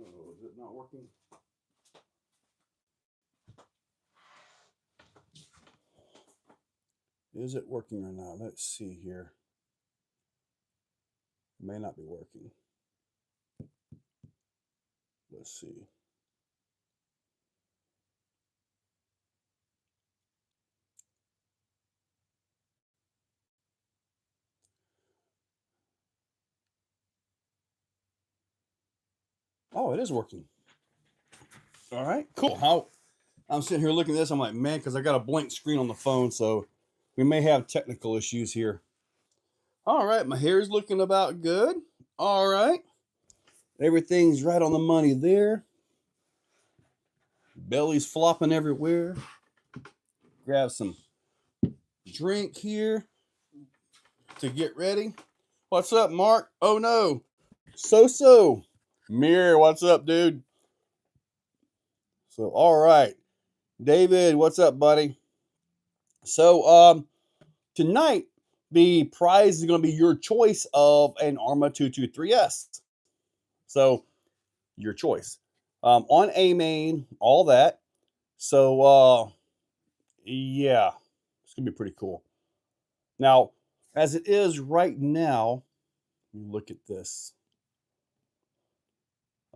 Oh, is it not working? Is it working or not? Let's see here. It may not be working. Let's see. Oh, it is working. All right, cool. How I'm sitting here looking at this, I'm like, man, because I got a blank screen on the phone, so we may have technical issues here. All right, my hair is looking about good. All right, everything's right on the money there. Belly's flopping everywhere. Grab some drink here to get ready. What's up, Mark? Oh no, so. Mirror, what's up, dude? So, all right, David, what's up, buddy? So, tonight the prize is going to be your choice of an Arma 223S. So, your choice on A main, all that. So, yeah, it's gonna be pretty cool. Now, as it is right now, look at this.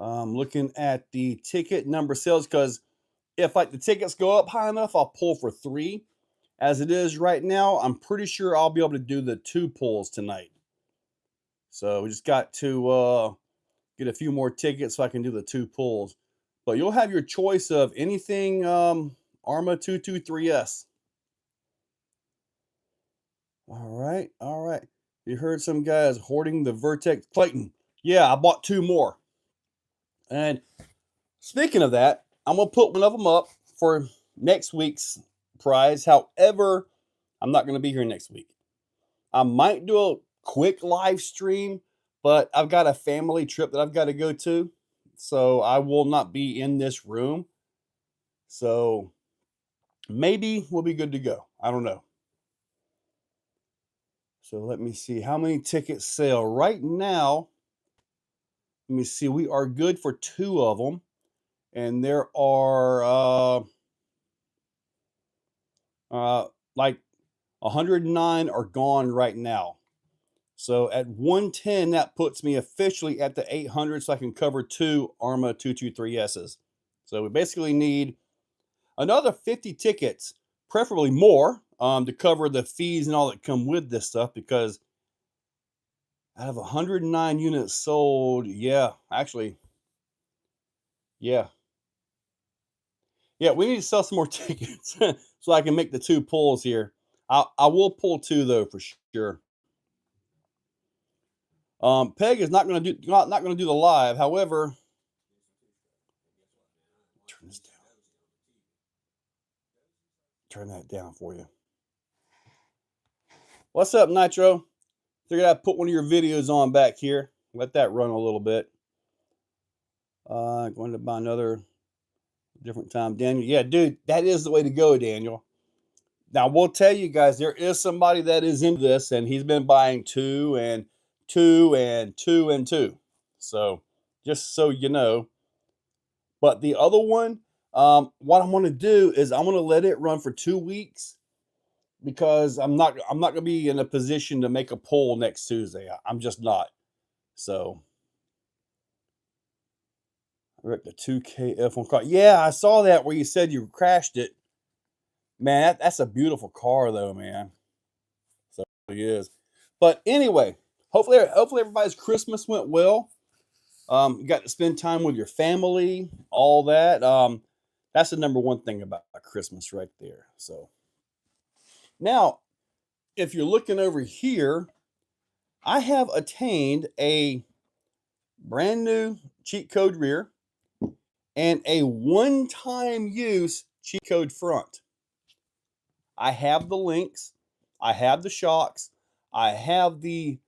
Looking at the ticket number sales, because if like the tickets go up high enough, I'll pull for 3. As it is right now, I'm pretty sure I'll be able to do the 2 pulls tonight. So we just got to get a few more tickets so I can do the 2 pulls. But you'll have your choice of anything Arma 223S. All right. You heard some guys hoarding the Vertex Clayton. Yeah, I bought 2 more. And speaking of that, I'm going to put one of them up for next week's prize. However, I'm not going to be here next week. I might do a quick live stream, but I've got a family trip that I've got to go to. So I will not be in this room. So maybe we'll be good to go. I don't know. So let me see how many tickets sell right now. Let me see. We are good for 2 of them. And there are like 109 are gone right now. So at 110, that puts me officially at the 800, so I can cover 2 Arma 223Ss. So we basically need another 50 tickets, preferably more, to cover the fees and all that come with this stuff, because out of 109 units sold, yeah, we need to sell some more tickets so I can make the 2 pulls here. I will pull 2 though for sure. Peg is not going to do the live. However, turn this down. Turn that down for you. What's up, Nitro? Figured I'd put one of your videos on back here. Let that run a little bit. Going to buy another different time. Daniel, yeah, dude, that is the way to go, Daniel. Now, we'll tell you guys, there is somebody that is into this, and he's been buying 2 and 2 and 2 and 2. So, just so you know. But the other one, what I'm going to do is I'm going to let it run for 2 weeks, because I'm not going to be in a position to make a poll next Tuesday. I'm just not. So we're at the 2K F1 car. Yeah, I saw that where you said you crashed it. Man, that's a beautiful car though, man. So it is. But anyway, hopefully everybody's Christmas went well. You got to spend time with your family, all that. That's the number one thing about Christmas right there. So now, if you're looking over here, I have attained a brand new cheat code rear and a one-time use cheat code front. I have the links, I have the shocks, I have the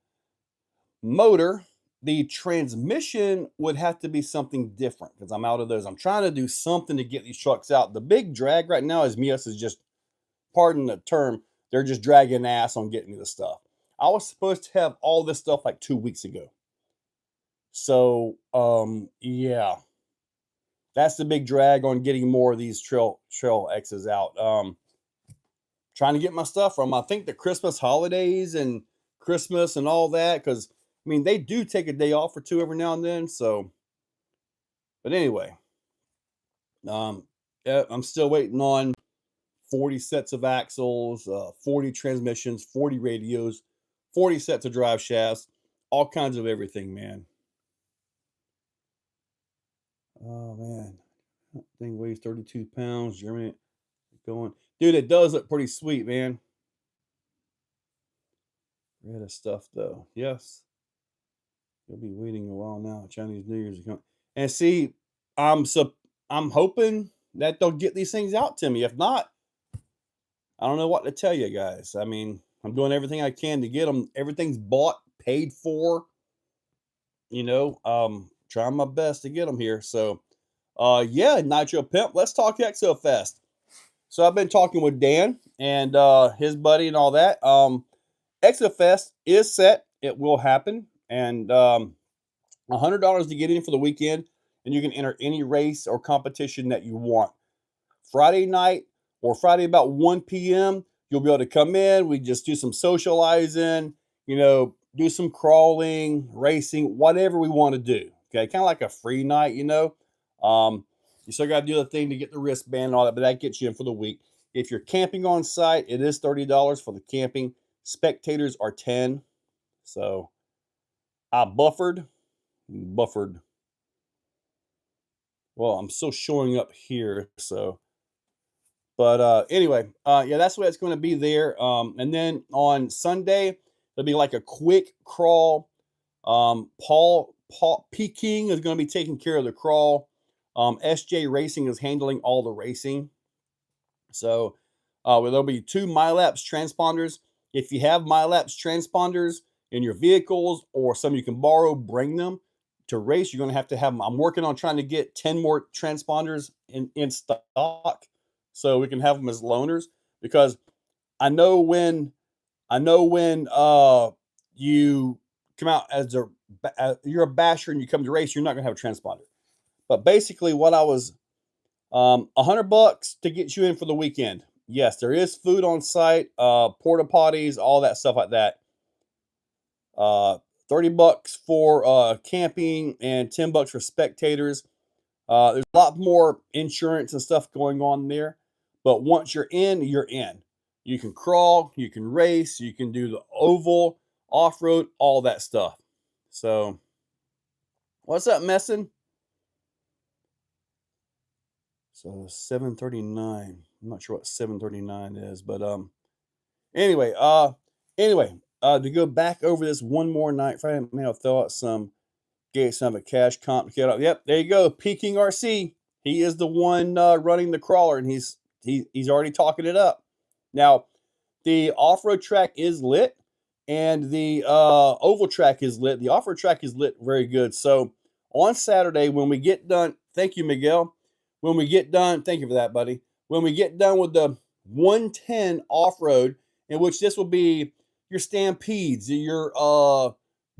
motor. The transmission would have to be something different because I'm out of those. I'm trying to do something to get these trucks out. The big drag right now is Mias is just, pardon the term, they're just dragging ass on getting me the stuff. I was supposed to have all this stuff like 2 weeks ago. So, yeah, that's the big drag on getting more of these Trail X's out. Trying to get my stuff from, I think, the Christmas holidays and Christmas and all that, because I mean they do take a day off or two every now and then. So, but anyway, yeah, I'm still waiting on 40 sets of axles, 40 transmissions, 40 radios, 40 sets of drive shafts, all kinds of everything, man. Oh man, that thing weighs 32 pounds. Germany going, dude. It does look pretty sweet, man. Rid of stuff though. Yes, you'll be waiting a while now. Chinese New Year's is coming, and see, I'm hoping that they'll get these things out to me. If not, I don't know what to tell you guys. I mean, I'm doing everything I can to get them. Everything's bought, paid for. Trying my best to get them here. So, yeah, Nitro Pimp. Let's talk Exofest. So I've been talking with Dan and his buddy and all that. Exofest is set. It will happen, and $100 to get in for the weekend, and you can enter any race or competition that you want. Friday night or Friday about 1 p.m., you'll be able to come in. We just do some socializing, do some crawling, racing, whatever we want to do. Okay, kind of like a free night, You still got to do the thing to get the wristband and all that, but that gets you in for the week. If you're camping on site, it is $30 for the camping. Spectators are $10. So I buffered. Well, I'm still showing up here, so. But anyway, yeah, that's what it's going to be there. And then on Sunday, it'll be like a quick crawl. Paul Peking is going to be taking care of the crawl. SJ Racing is handling all the racing. So there'll be 2 MyLapse transponders. If you have MyLapse transponders in your vehicles or some you can borrow, bring them to race. You're going to have them. I'm working on trying to get 10 more transponders in stock so we can have them as loaners, because I know when you come out as you're a basher and you come to race, you're not going to have a transponder. But basically, what I was $100 to get you in for the weekend. Yes, there is food on site, porta potties, all that stuff like that. $30 for camping and $10 for spectators. There's a lot more insurance and stuff going on there, but once you're in, you're in. You can crawl, you can race, you can do the oval, off-road, all that stuff. So, what's up, Messin? So 739. I'm not sure what 739 is, but anyway, to go back over this one more night, Friday, I'll throw out some, get some of a cash comp. Yep, there you go. Peking RC. He is the one running the crawler, and he's already talking it up. Now, the off-road track is lit, and the oval track is lit. The off-road track is lit very good. So on Saturday, when we get done, thank you, Miguel. When we get done, thank you for that, buddy. When we get done with the 110 off-road, in which this will be your Stampedes, your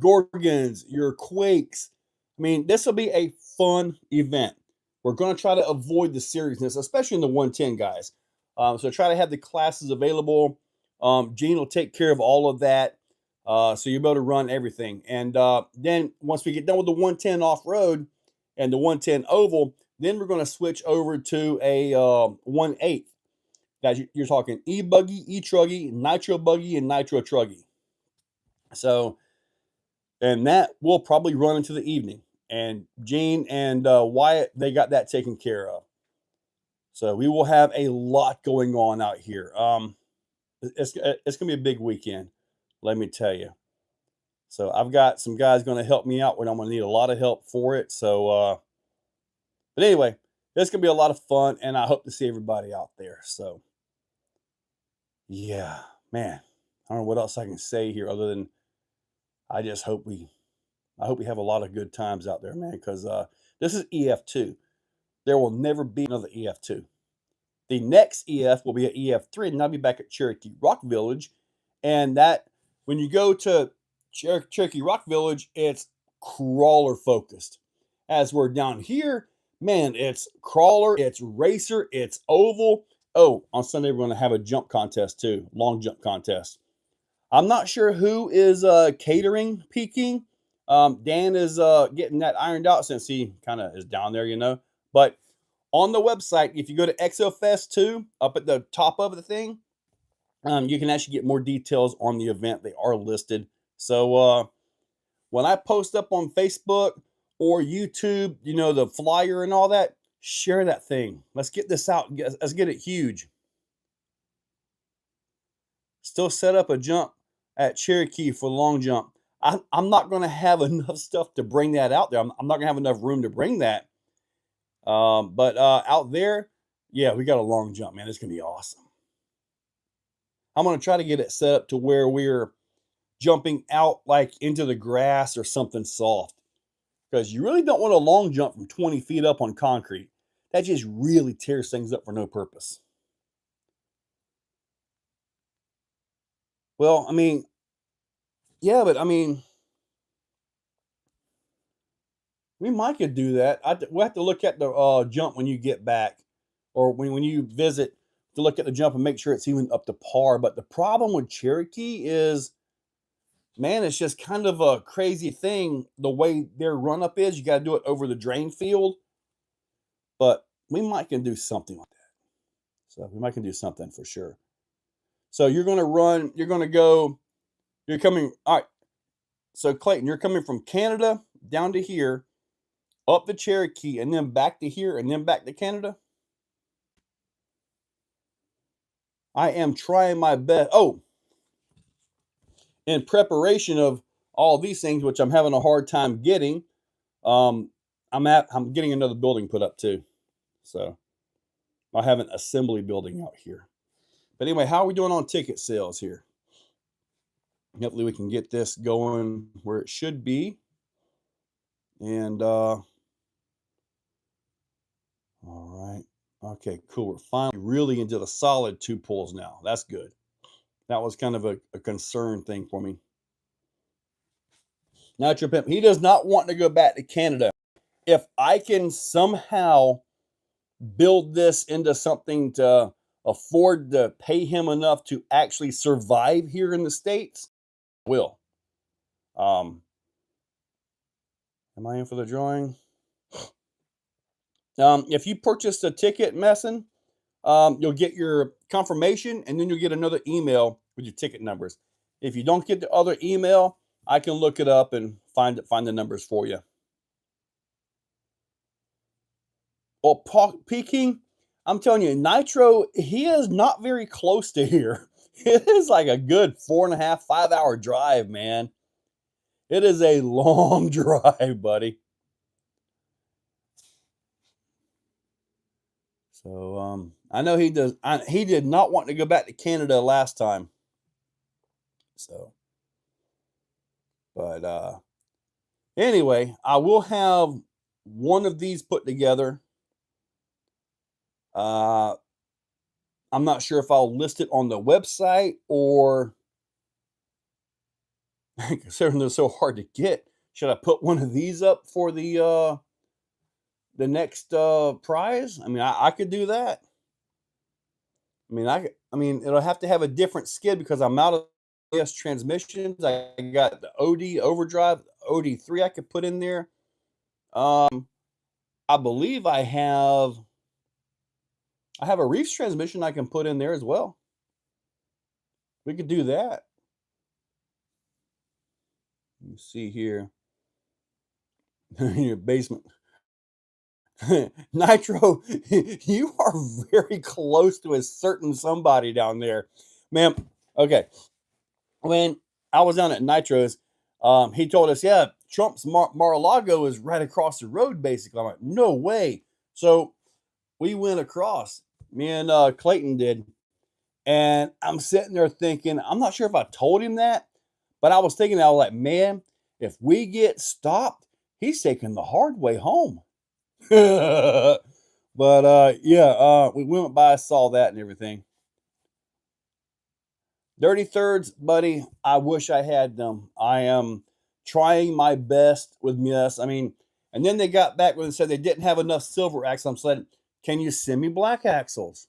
Gorgons, your Quakes. I mean, this will be a fun event. We're going to try to avoid the seriousness, especially in the 110 guys. So try to have the classes available. Gene will take care of all of that. So you'll be able to run everything. And then once we get done with the 110 off-road and the 110 oval, then we're going to switch over to a 1/8. That you're talking e-buggy, e-truggy, nitro buggy, and nitro truggy. So, and that will probably run into the evening. And Gene and Wyatt, they got that taken care of. So we will have a lot going on out here. It's going to be a big weekend, let me tell you. So I've got some guys going to help me out when I'm going to need a lot of help for it. So, but anyway, it's going to be a lot of fun, and I hope to see everybody out there. So, yeah, man, I don't know what else I can say here other than I just hope we have a lot of good times out there, man, because this is EF2. There will never be another EF2. The next EF will be an EF3, and I'll be back at Cherokee Rock Village. And that, when you go to Cherokee Rock Village, it's crawler focused. As we're down here, man, it's crawler, it's racer, it's oval. Oh, on Sunday, we're going to have a jump contest too, long jump contest. I'm not sure who is catering Peking. Dan is getting that ironed out since he kind of is down there, you know. But on the website, if you go to Exofest 2, up at the top of the thing, you can actually get more details on the event. They are listed. So when I post up on Facebook or YouTube, you know, the flyer and all that, share that thing. Let's get this out. Let's get it huge. Still set up a jump at Cherokee for the long jump. I'm not going to have enough stuff to bring that out there. I'm not going to have enough room to bring that. But out there, yeah, we got a long jump, man. It's going to be awesome. I'm going to try to get it set up to where we're jumping out like into the grass or something soft. Because you really don't want a long jump from 20 feet up on concrete. That just really tears things up for no purpose. Well, I mean, yeah, but I mean, we might could do that. We'll have to look at the jump when you get back, or when you visit, to look at the jump and make sure it's even up to par. But the problem with Cherokee is, man, it's just kind of a crazy thing. The way their run up is, you got to do it over the drain field. But we might can do something like that. So we might can do something for sure. So you're going to run, you're going to go, you're coming, all right. So Clayton, you're coming from Canada down to here, up the Cherokee, and then back to here, and then back to Canada. I am trying my best. Oh, in preparation of all these things, which I'm having a hard time getting, I'm getting another building put up too. So I have an assembly building out here. But anyway, how are we doing on ticket sales here? Hopefully we can get this going where it should be. And all right. Okay, cool. We're finally really into the solid 2 pulls now. That's good. That was kind of a concern thing for me. Nitro Pimp, he does not want to go back to Canada. If I can somehow build this into something to afford to pay him enough to actually survive here in the States, I will. Am I in for the drawing? If you purchased a ticket, Messin, you'll get your confirmation, and then you'll get another email with your ticket numbers. If you don't get the other email, I can look it up and find the numbers for you. Well, Peking, I'm telling you, Nitro, he is not very close to here. It is like a good 4.5, 5 hour drive, man. It is a long drive, buddy. So I know he does. He did not want to go back to Canada last time. So, but anyway, I will have one of these put together. I'm not sure if I'll list it on the website, or considering they're so hard to get, should I put one of these up for the next prize? I mean, I could do that. I mean, it'll have to have a different skid because I'm out of ES transmissions. I got the OD overdrive, OD3 I could put in there. I believe I have a Reefs transmission I can put in there as well. We could do that. Let me see here. In your basement. Nitro, you are very close to a certain somebody down there. Man, okay. When I was down at Nitro's, he told us, yeah, Trump's Mar-a-Lago is right across the road, basically. I'm like, no way. So we went across. Me and Clayton did. And I'm sitting there thinking, I'm not sure if I told him that, but I was thinking, I was like, man, if we get stopped, he's taking the hard way home. But yeah, we went by, saw that and everything. Dirty Thirds, buddy, I wish I had them. I am trying my best with this. I mean, and then they got back when they said they didn't have enough silver axles. I'm saying, can you send me black axles?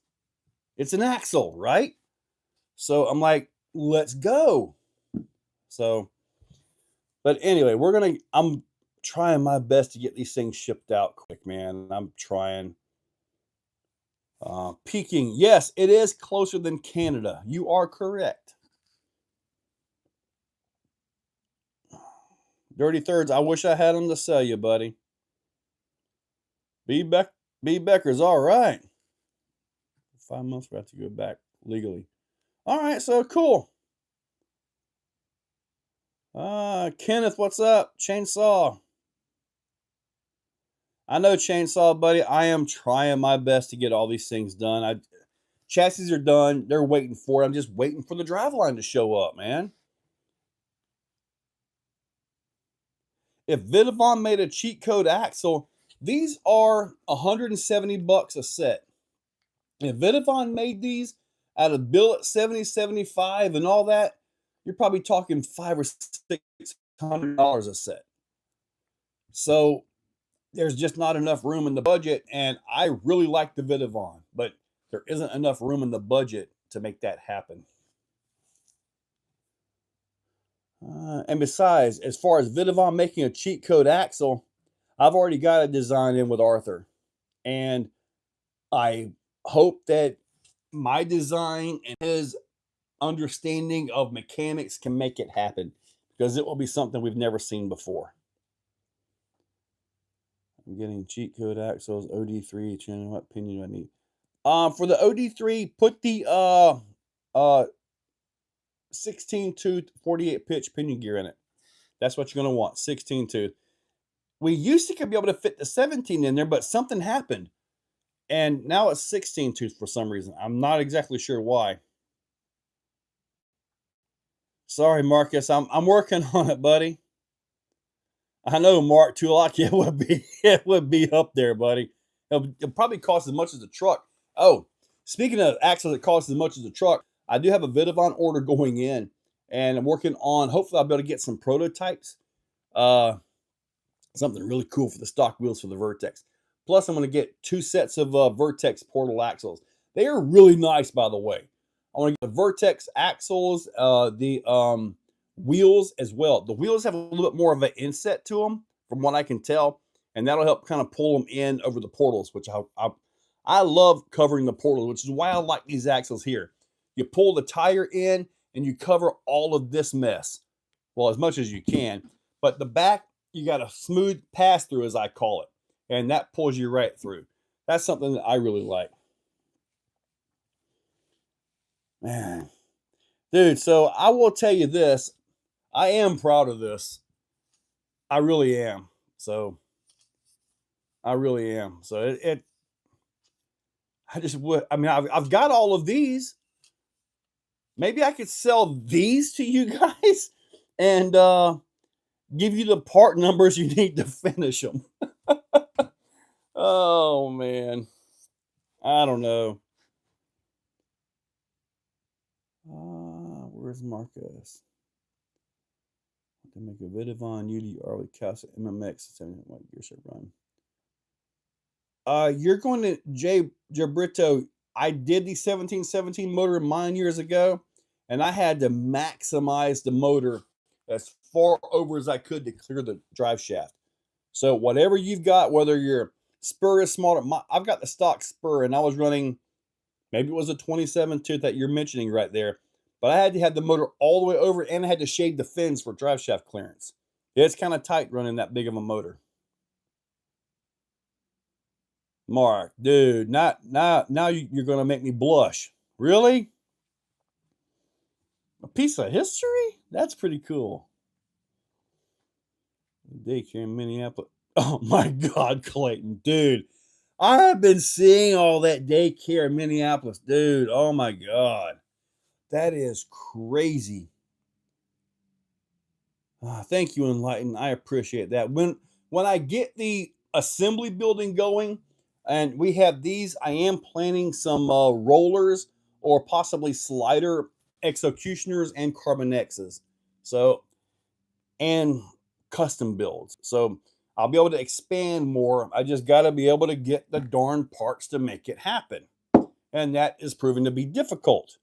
It's an axle, right? So I'm like, let's go. So, but anyway, I'm trying my best to get these things shipped out quick, man. I'm trying. Peking, yes, it is closer than Canada. You are correct. Dirty Thirds, I wish I had them to sell you, buddy. B. Becker's all right. 5 months, we have to go back legally. All right, so cool. Kenneth, what's up? Chainsaw. I know, Chainsaw, buddy. I am trying my best to get all these things done. Chassis are done. They're waiting for it. I'm just waiting for the driveline to show up, man. If Vidavon made a cheat code axle, these are $170 a set. If Vidavon made these out of billet 70, 75 and all that, you're probably talking $500 or $600 a set. So there's just not enough room in the budget, and I really like the Vidavon, but there isn't enough room in the budget to make that happen. And besides, as far as Vidavon making a cheat code axle, I've already got a design in with Arthur, and I hope that my design and his understanding of mechanics can make it happen, because it will be something we've never seen before. I'm getting cheat code axles, OD3, what pinion do I need? For the OD3, put the 16 tooth 48 pitch pinion gear in it. That's what you're going to want, 16 tooth. We used to be able to fit the 17 in there, but something happened, and now it's 16 tooth for some reason. I'm not exactly sure why. Sorry, Marcus. I'm working on it, buddy. I know, Mark, too lucky it would be up there, buddy. It'll probably cost as much as the truck. Oh, speaking of axles that cost as much as the truck, I do have a Vidavon order going in, and I'm working on, hopefully I'll be able to get some prototypes. Something really cool for the stock wheels for the Vertex. Plus, I'm going to get 2 sets of Vertex portal axles. They are really nice, by the way. I want to get the Vertex axles, the wheels as well. The wheels have a little bit more of an inset to them, from what I can tell, and that'll help kind of pull them in over the portals, which I love covering the portals, which is why I like these axles here. You pull the tire in, and you cover all of this mess. Well, as much as you can. But the back, you got a smooth pass-through, as I call it, and that pulls you right through. That's something that I really like. Man. Dude, so I will tell you this. I am proud of this. I really am. So, I really am. So, I just would, I mean, I've got all of these. Maybe I could sell these to you guys and give you the part numbers you need to finish them. Oh, man. I don't know. Where's Marcus? To make a Vidavon UDR with Casa MMX 7 what years should run. You're going to Jabrito. I did the 1717 motor in mine years ago, and I had to maximize the motor as far over as I could to clear the drive shaft. So whatever you've got, whether your spur is smaller, I've got the stock spur, and I was running, maybe it was a 27 tooth that you're mentioning right there, but I had to have the motor all the way over, and I had to shade the fins for drive shaft clearance. It's kind of tight running that big of a motor. Mark, dude, now you're going to make me blush. Really? A piece of history? That's pretty cool. Daycare in Minneapolis. Oh my God, Clayton, dude. I've been seeing all that daycare in Minneapolis, dude. Oh my God. That is crazy. Thank you, Enlighten. I appreciate that. When I get the assembly building going, and we have these, I am planning some rollers or possibly slider executioners and carbon X's. So, and custom builds. So I'll be able to expand more. I just got to be able to get the darn parts to make it happen. And that is proving to be difficult.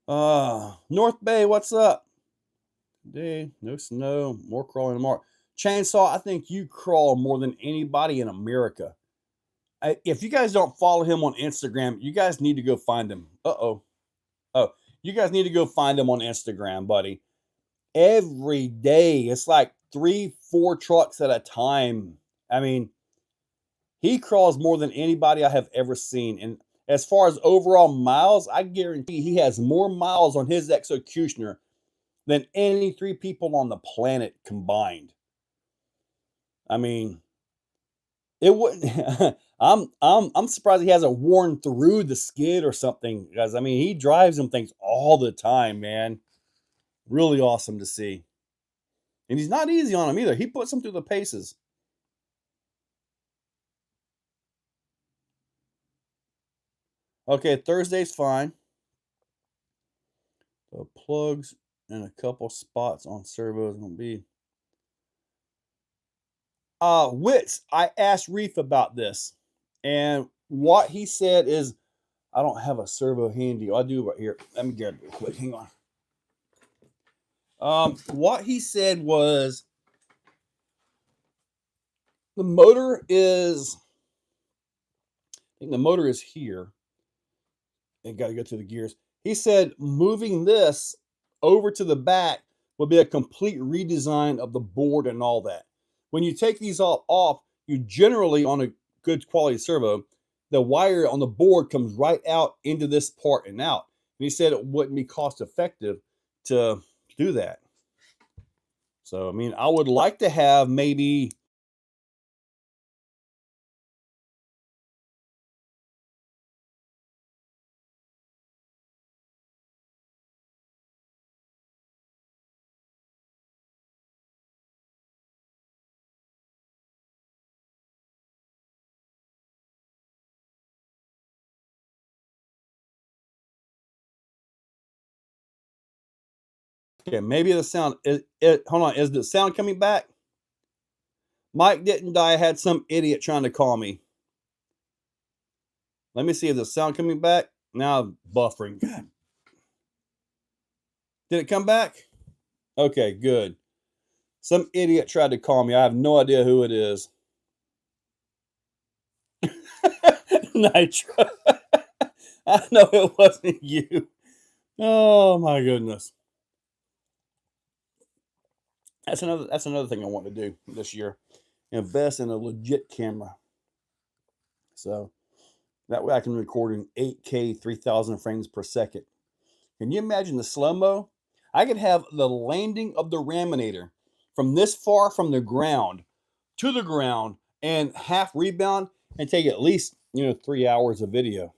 North Bay, what's up? Today, no snow, more crawling tomorrow. Chainsaw, I think you crawl more than anybody in America. If you guys don't follow him on Instagram, you guys need to go find him. Oh, you guys need to go find him on Instagram, buddy. Every day, it's like 3-4 trucks at a time. I mean, he crawls more than anybody I have ever seen. And as far as overall miles, I guarantee he has more miles on his executioner than any 3 people on the planet combined. I mean, it wouldn't. I'm surprised he hasn't worn through the skid or something, because I mean, he drives them things all the time, man. Really awesome to see. And he's not easy on them either. He puts them through the paces. Okay, Thursday's fine. So plugs and a couple spots on servo is gonna be. Wits, I asked Reef about this, and what he said is, I don't have a servo handy. I do right here. Let me get it real quick. Hang on. What he said was the motor is, I think the motor is here. And got to go to the gears. He said moving this over to the back will be a complete redesign of the board and all that. When you take these all off, you generally, on a good quality servo, the wire on the board comes right out into this part and out. And he said it wouldn't be cost effective to do that. So, I mean, I would like to have maybe okay, maybe the sound hold on, is the sound coming back? Mike didn't die. I had some idiot trying to call me. Let me see if the sound coming back. Now buffering. God. Did it come back? Okay, good. Some idiot tried to call me. I have no idea who it is. Nitro. I know it wasn't you. Oh my goodness. That's another thing I want to do this year. Invest in a legit camera. So that way I can record in 8K 3000 frames per second. Can you imagine the slow-mo? I could have the landing of the Raminator from this far from the ground to the ground and half rebound and take at least, 3 hours of video.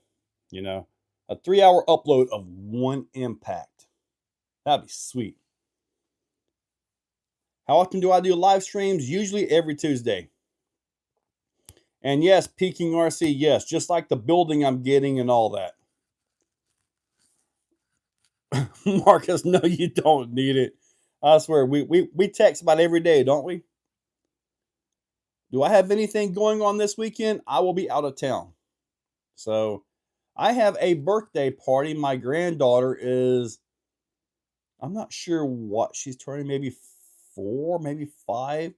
A 3-hour upload of one impact. That'd be sweet. How often do I do live streams? Usually every Tuesday. And yes, Peking RC, yes, just like the building I'm getting and all that. Marcus, no, you don't need it. I swear, we text about every day, don't we? Do I have anything going on this weekend? I will be out of town. So I have a birthday party. My granddaughter is, I'm not sure what she's turning, maybe 4, maybe 5.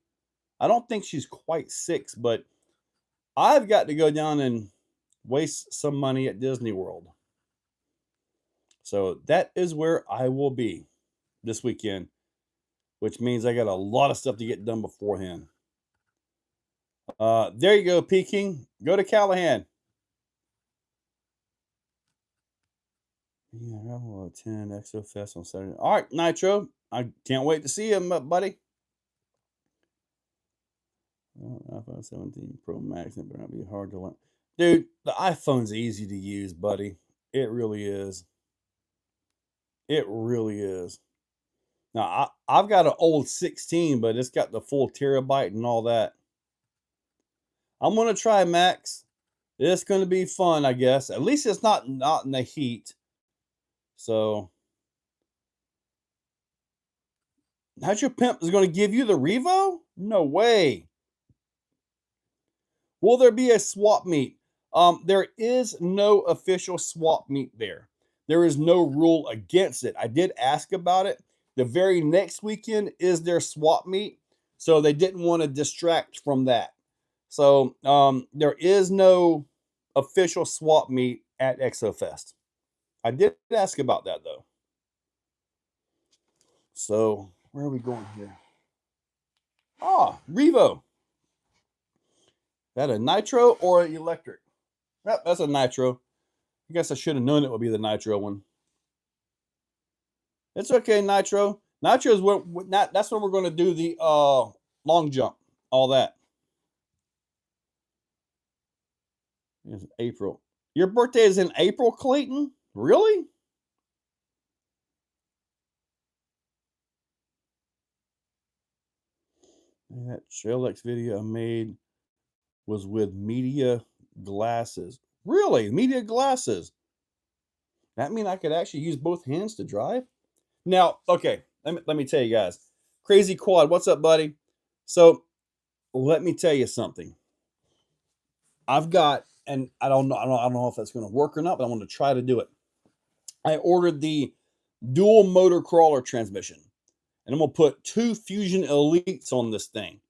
I don't think she's quite 6, but I've got to go down and waste some money at Disney World. So that is where I will be this weekend, which means I got a lot of stuff to get done beforehand. There you go, Peking. Go to Callahan. Yeah, I will attend Exofest on Saturday. All right, Nitro. I can't wait to see him, buddy. iPhone 17 Pro Max, it better not be hard to learn. Dude, the iPhone's easy to use, buddy. It really is. It really is. Now, I've got an old 16, but it's got the full terabyte and all that. I'm going to try, Max. It's going to be fun, I guess. At least it's not in the heat. So, Nitro Pimp is going to give you the Revo? No way. Will there be a swap meet? There is no official swap meet there. There is no rule against it. I did ask about it. The very next weekend is their swap meet, so they didn't want to distract from that. So there is no official swap meet at Exofest. I did ask about that though. So where are we going here? Ah, Revo. That a nitro or an electric? Yep, that's a nitro. I guess I should have known it would be the nitro one. It's okay, nitro. Nitro is what that's when we're going to do the long jump, all that. It's April. Your birthday is in April, Clayton? Really? That Trailx video I made was with media glasses. Really? Media glasses? That mean I could actually use both hands to drive? Now, okay, let me tell you guys. Crazy Quad, what's up, buddy? So let me tell you something. I've got, and I don't know if that's going to work or not, but I want to try to do it. I ordered the dual motor crawler transmission, and I'm going to put 2 Fusion Elites on this thing.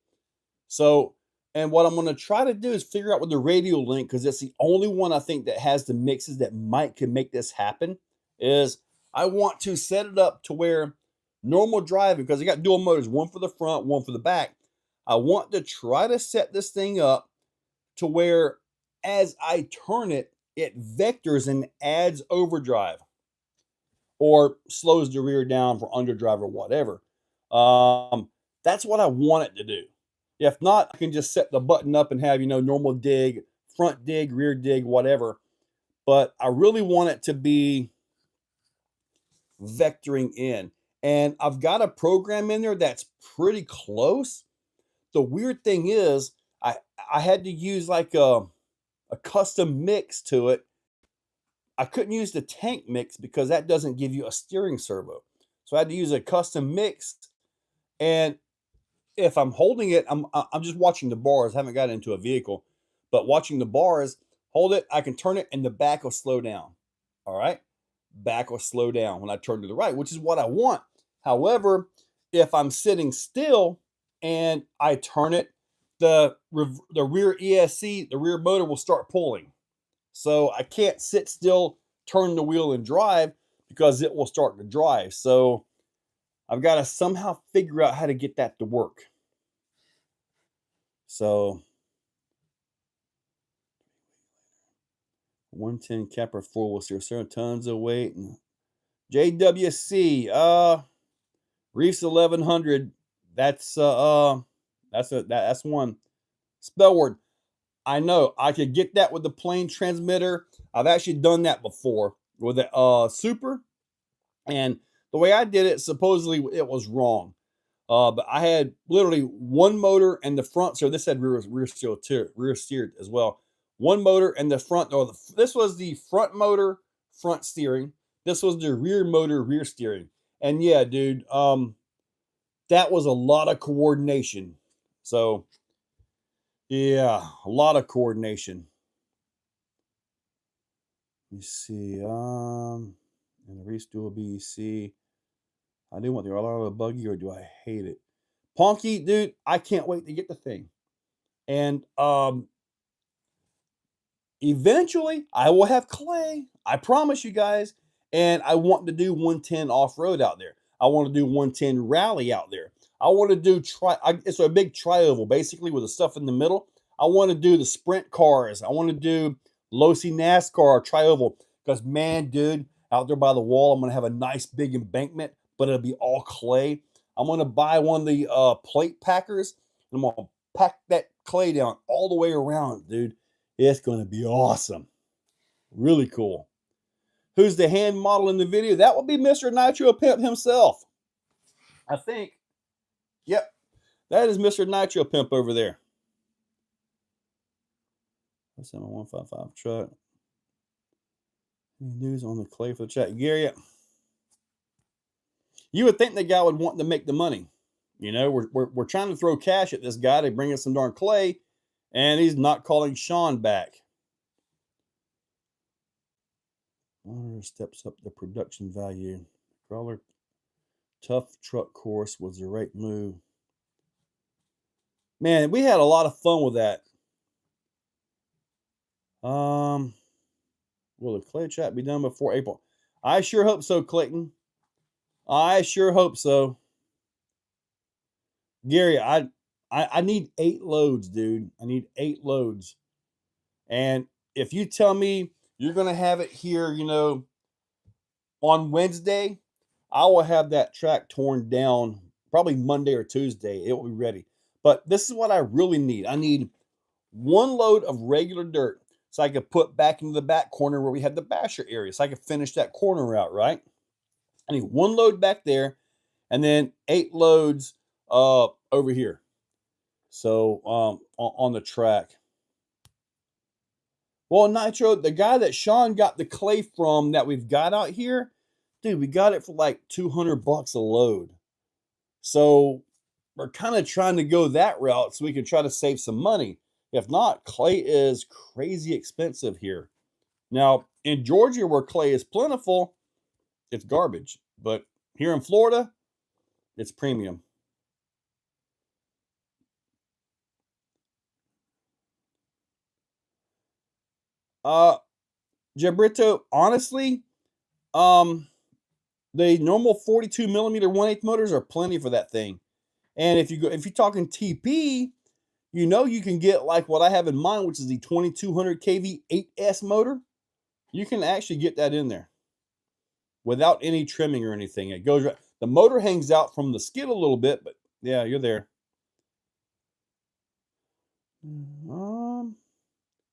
So, and what I'm going to try to do is figure out with the radio link, because it's the only one I think that has the mixes that could make this happen, is I want to set it up to where normal driving, because I got dual motors, one for the front, one for the back. I want to try to set this thing up to where as I turn it, it vectors and adds overdrive or slows the rear down for underdrive or whatever. That's what I want it to do. If not, I can just set the button up and have, normal dig, front dig, rear dig, whatever. But I really want it to be vectoring in. And I've got a program in there that's pretty close. The weird thing is I had to use like a custom mix to it. I couldn't use the tank mix because that doesn't give you a steering servo. So I had to use a custom mix. And if I'm holding it, I'm just watching the bars. I haven't got into a vehicle, but watching the bars, hold it, I can turn it and the back will slow down. All right. Back will slow down when I turn to the right, which is what I want. However, if I'm sitting still and I turn it, the rear ESC, the rear motor will start pulling. So I can't sit still, turn the wheel and drive because it will start to drive. So I've got to somehow figure out how to get that to work. So 110 capper 4-wheel steer, 7 tons of weight. And JWC, Reefs 1100. That's one spell word. I know I could get that with the plain transmitter. I've actually done that before with the Super, and the way I did it, supposedly it was wrong. But I had literally one motor and the front. So this had rear steered as well. One motor and the front. This was the front motor, front steering. This was the rear motor, rear steering. And yeah, dude, that was a lot of coordination. So yeah, a lot of coordination. Let me see. And the Reese Dual BEC. I do want the Arma buggy, or do I hate it? Ponky, dude, I can't wait to get the thing. And eventually I will have clay. I promise you guys. And I want to do 110 off-road out there. I want to do 110 rally out there. I want to do it's a big tri-oval, basically, with the stuff in the middle. I want to do the sprint cars. I want to do low-C NASCAR tri-oval. Because, man, dude, out there by the wall, I'm going to have a nice big embankment, but it'll be all clay. I'm going to buy one of the plate packers, and I'm going to pack that clay down all the way around, dude. It's going to be awesome. Really cool. Who's the hand model in the video? That would be Mr. Nitro Pimp himself. I think. Yep. That is Mr. Nitro Pimp over there. That's my 155 truck. Any news on the clay for the chat? Gary, you would think the guy would want to make the money. You know, we're trying to throw cash at this guy to bring us some darn clay, and he's not calling Sean back. Monitor steps up the production value. Crawler tough truck course was the right move. Man, we had a lot of fun with that. Will the clay trap be done before April? I sure hope so, Clayton. I sure hope so. Gary, I need 8 loads, dude. I need 8 loads. And if you tell me you're going to have it here, you know, on Wednesday, I will have that track torn down probably Monday or Tuesday. It will be ready. But this is what I really need. I need 1 load of regular dirt so I could put back into the back corner where we had the basher area, so I could finish that corner out, right? I need 1 load back there, and then 8 loads over here. So on the track. Well, Nitro, the guy that Sean got the clay from that we've got out here, dude, we got it for like $200 a load. So we're kind of trying to go that route so we can try to save some money. If not, clay is crazy expensive here. Now, in Georgia, where clay is plentiful, it's garbage. But here in Florida, it's premium. Jabrito, honestly, the normal 42 millimeter 1/8 motors are plenty for that thing. And if you're talking TP, you know you can get like what I have in mind, which is the 2200 kV 8S motor. You can actually get that in there without any trimming or anything. It goes right. The motor hangs out from the skid a little bit, but yeah, you're there.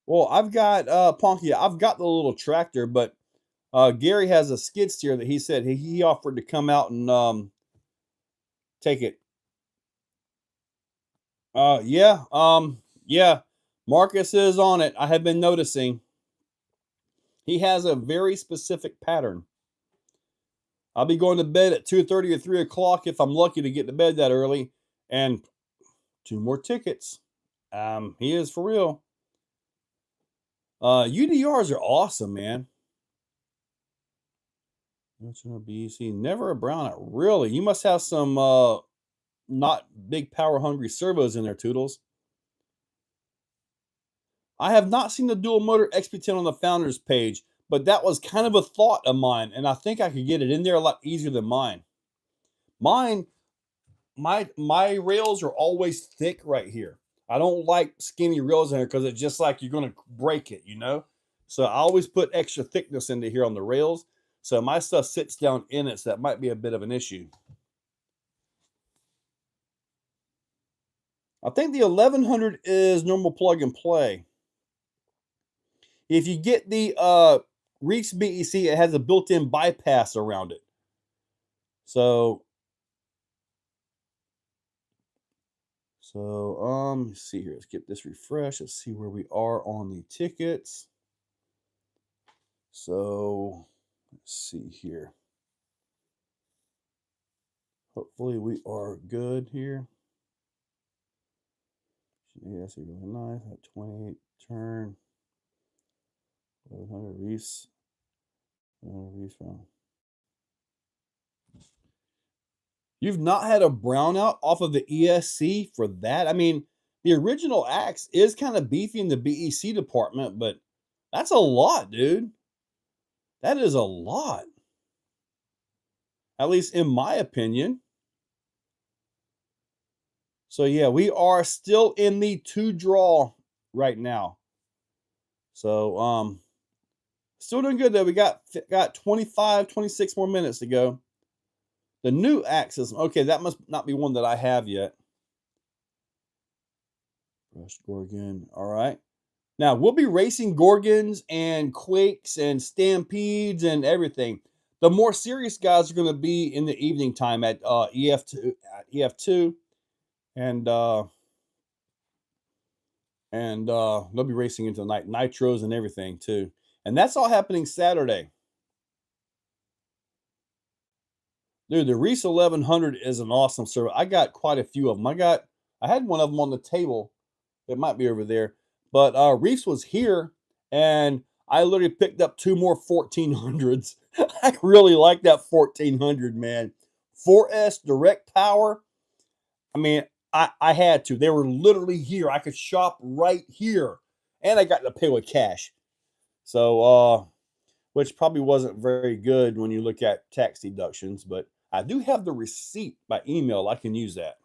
Well, I've got Ponky. I've got the little tractor, but Gary has a skid steer that he said he offered to come out and take it. Yeah. Marcus is on it. I have been noticing. He has a very specific pattern. I'll be going to bed at 2:30 or 3 o'clock if I'm lucky to get to bed that early. And 2 more tickets. He is for real. UDRs are awesome, man. BC, never a brownout. Really? You must have some not big power hungry servos in there, Toodles. I have not seen the dual motor XP10 on the founders page, but that was kind of a thought of mine, and I think I could get it in there a lot easier than mine. My rails are always thick right here. I don't like skinny rails in here because it's just like you're going to break it, you know? So I always put extra thickness into here on the rails. So my stuff sits down in it, so that might be a bit of an issue. I think the 1100 is normal plug and play. If you get the Reese BEC, it has a built-in bypass around it. So let's see here. Let's get this refreshed. Let's see where we are on the tickets. So let's see here. Hopefully we are good here. Yeah, see really nice. At 28 turn. 1100 Reese. You've not had a brownout off of the ESC for that? I mean, the original axe is kind of beefy in the BEC department, but that's a lot, dude. That is a lot. At least in my opinion. So yeah, we are still in the 2 draw right now. So still doing good though. We got 25, 26 more minutes to go. The new axis. Okay, that must not be one that I have yet. Brushed Gorgon. All right. Now, we'll be racing Gorgons and Quakes and Stampedes and everything. The more serious guys are going to be in the evening time at EF2. And they'll be racing into the night. Nitros and everything, too. And that's all happening Saturday. Dude, the Reese 1100 is an awesome servo. I got quite a few of them. I had one of them on the table. It might be over there. But Reese was here, and I literally picked up two more 1400s. I really like that 1400, man. 4S direct power. I mean, I had to. They were literally here. I could shop right here. And I got to pay with cash. So, which probably wasn't very good when you look at tax deductions, but I do have the receipt by email. I can use that.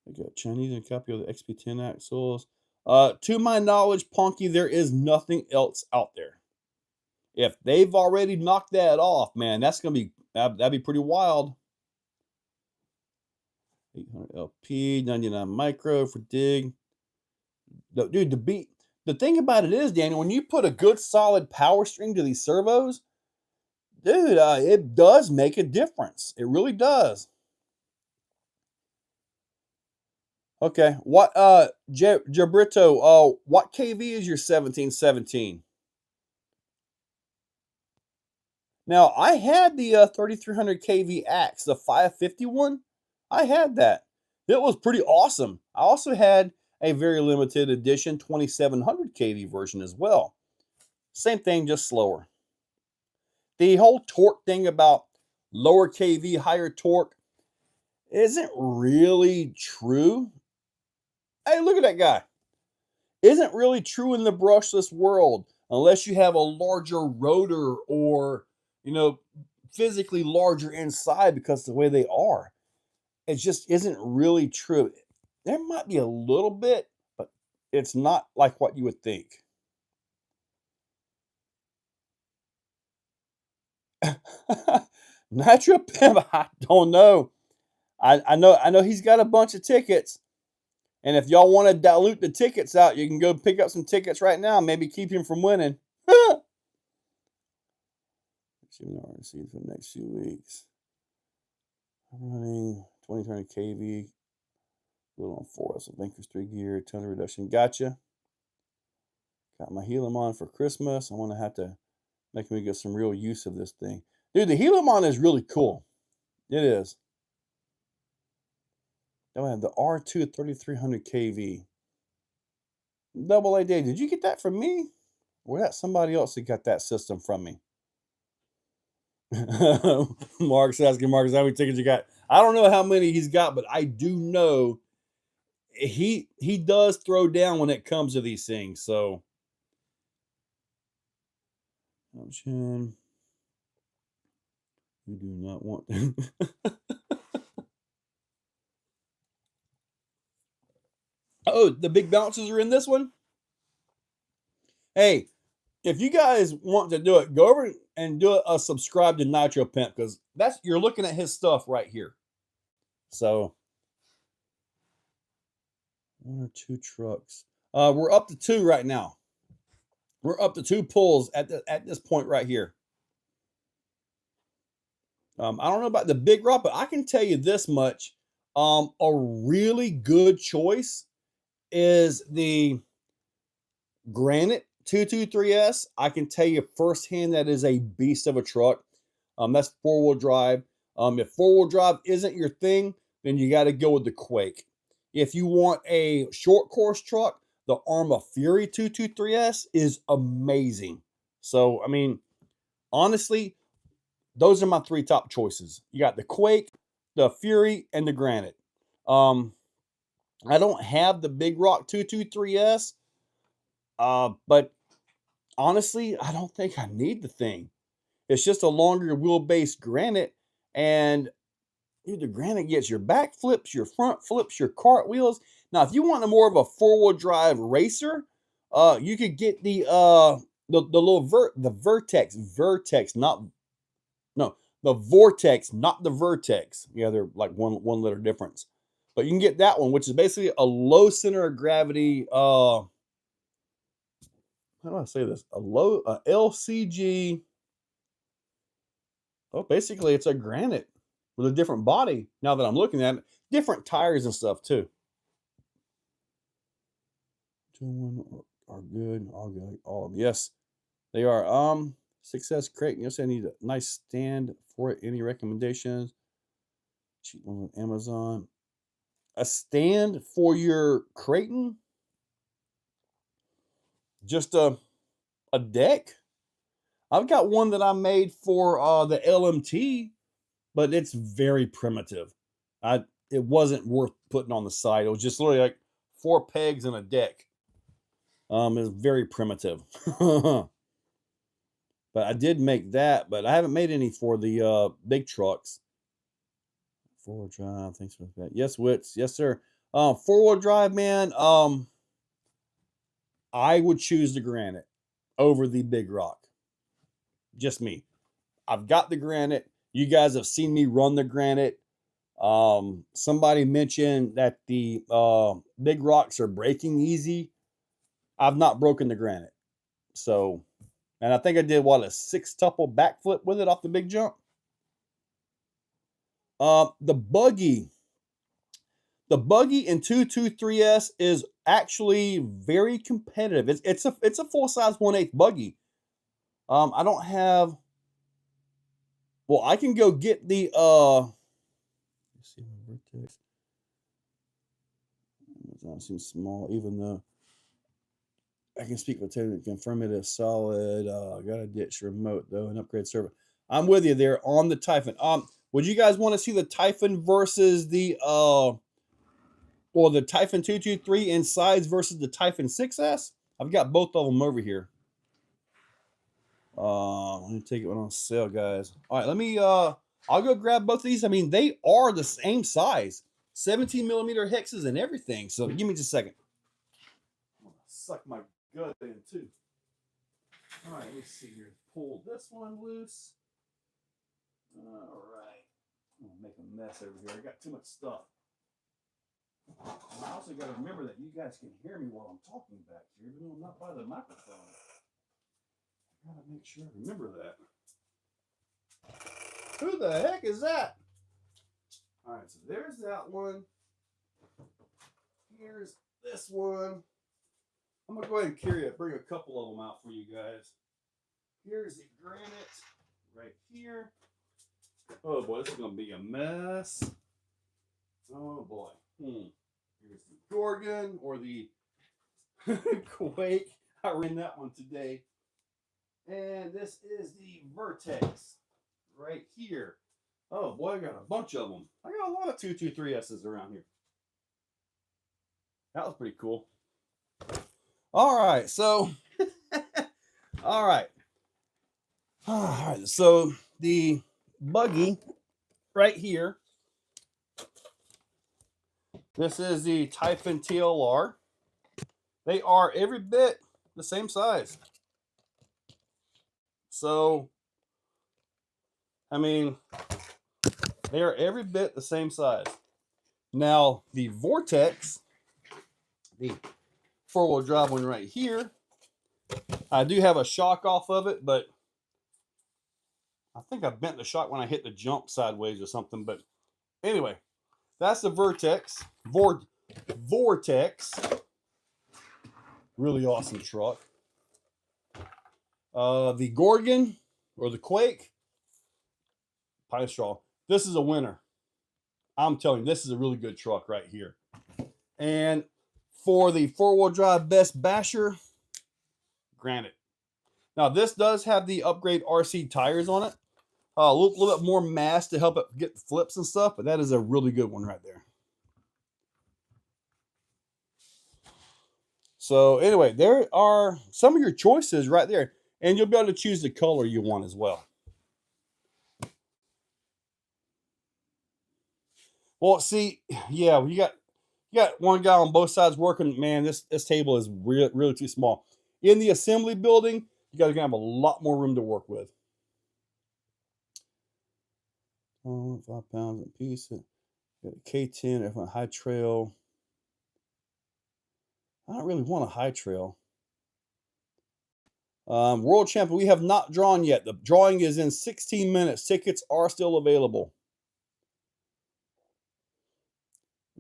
I got Chinese and copy of the XP10 axles. To my knowledge, Punky, there is nothing else out there. If they've already knocked that off, man, that's gonna be that'd be pretty wild. 800 LP, 99 micro for dig. Dude, the thing about it is, Daniel, when you put a good solid power string to these servos, dude, it does make a difference. It really does. Okay, what Jabrito, what KV is your 1717? Now, I had the 3300 kV axe, the 551. I had that. It was pretty awesome. I also had a very limited edition 2700 kV version as well. Same thing, just slower. The whole torque thing about lower kV, higher torque isn't really true. Hey, look at that guy. Isn't really true in the brushless world unless you have a larger rotor or, physically larger inside because of the way they are. It just isn't really true. There might be a little bit, but it's not like what you would think. Nitro Pimp, I don't know. I know he's got a bunch of tickets. And if y'all want to dilute the tickets out, you can go pick up some tickets right now. Maybe keep him from winning. RC for the next few weeks. I'm running 2020 kV. A little on 4, so Linkers 3 gear, ton of reduction. Gotcha. Got my Helium for Christmas. I want to have to make me get some real use of this thing. Dude, the Helium is really cool. It is. Then I have the R2 3300 kV. Double A day. Did you get that from me? Or that somebody else that got that system from me? Mark's asking Marcus how many tickets you got. I don't know how many he's got, but I do know he does throw down when it comes to these things. So option. We do not want to. Oh, the big bounces are in this one. Hey, if you guys want to do it, go over and do a subscribe to Nitro Pimp because you're looking at his stuff right here. So 1 or 2 trucks. We're up to 2 right now. We're up to 2 pulls at this point right here. I don't know about the big rock, but I can tell you this much. A really good choice is the Granite 223S. I can tell you firsthand that is a beast of a truck. That's 4-wheel drive. If 4-wheel drive isn't your thing, then you got to go with the Quake. If you want a short course truck, the Arma Fury 223S is amazing. So, I mean, honestly, those are my 3 top choices. You got the Quake, the Fury, and the Granite. I don't have the Big Rock 223S, but honestly, I don't think I need the thing. It's just a longer wheelbase Granite, and dude, the Granite gets your back flips, your front flips, your cartwheels. Now, if you want a more of a 4-wheel drive racer, you could get the little the Vertex, not no, the Vortex, not the Vertex. Yeah, they're like one letter difference. But you can get that one, which is basically a low center of gravity. How do I say this? A low LCG. Oh, basically, it's a Granite with a different body. Now that I'm looking at it, different tires and stuff too. 2 1 are good. All good. All yes, they are. Success crate. Yes, I need a nice stand for it. Any recommendations? Cheap one on Amazon. A stand for your Creighton? Just a deck? I've got one that I made for the LMT, but it's very primitive. It wasn't worth putting on the site. It was just literally like 4 pegs and a deck. It's very primitive. But I did make that, but I haven't made any for the big trucks. 4-wheel drive, thanks for that. Yes, Wits, yes, sir. 4-wheel drive, man. I would choose the Granite over the Big Rock. Just me. I've got the Granite. You guys have seen me run the Granite. Somebody mentioned that the Big Rocks are breaking easy. I've not broken the Granite. So, and I think I did, what, a 6-tuple backflip with it off the big jump. The buggy in 223S is actually very competitive. It's a full-size 1/8 buggy. I don't have. Well, I can go get the let's see my vertex. It seems small, even though I can speak with Taylor and confirm it as solid. Got a ditch remote though, and upgrade server. I'm with you there on the Typhon. Would you guys want to see the Typhon versus the the Typhon 223 in size versus the Typhon 6S? I've got both of them over here. Let me take it on sale, guys. All right, let me I'll go grab both of these. I mean, they are the same size, 17mm hexes and everything. So give me just a second. I'm gonna suck my gut in too. All right, let's see here. Pull this one loose. All right, I'm gonna make a mess over here. I got too much stuff. And I also got to remember that you guys can hear me while I'm talking back here, even though I'm not by the microphone. I gotta make sure I remember that. Who the heck is that? All right, so there's that one. Here's this one. I'm gonna go ahead and carry it. Bring a couple of them out for you guys. Here's the Granite right here. Oh boy, this is gonna be a mess. Oh boy. Here's the Gorgon or the Quake. I ran that one today. And this is the Vertex right here. Oh boy, I got a bunch of them. I got a lot of 223S's around here. That was pretty cool. All right, so all right. So the buggy right here. This is the Typhon TLR. They are every bit the same size. So, I mean, they are every bit the same size. Now, the Vortex, the 4-wheel drive one right here, I do have a shock off of it, but I think I bent the shock when I hit the jump sideways or something. But anyway, that's the Vortex. Vortex. Really awesome truck. The Gorgon or the Quake, Pine Straw. This is a winner. I'm telling you, this is a really good truck right here. And for the 4-wheel drive best basher, Granite. Now this does have the upgrade RC tires on it. A little bit more mass to help it get flips and stuff, but that is a really good one right there. So anyway, there are some of your choices right there, and you'll be able to choose the color you want as well. Well, see, yeah, you got one guy on both sides working. Man, this table is really too small. In the assembly building, you guys are gonna have a lot more room to work with. 5 pounds a piece. Got a K10, if a high trail. I don't really want a high trail. World Champion, we have not drawn yet. The drawing is in 16 minutes. Tickets are still available.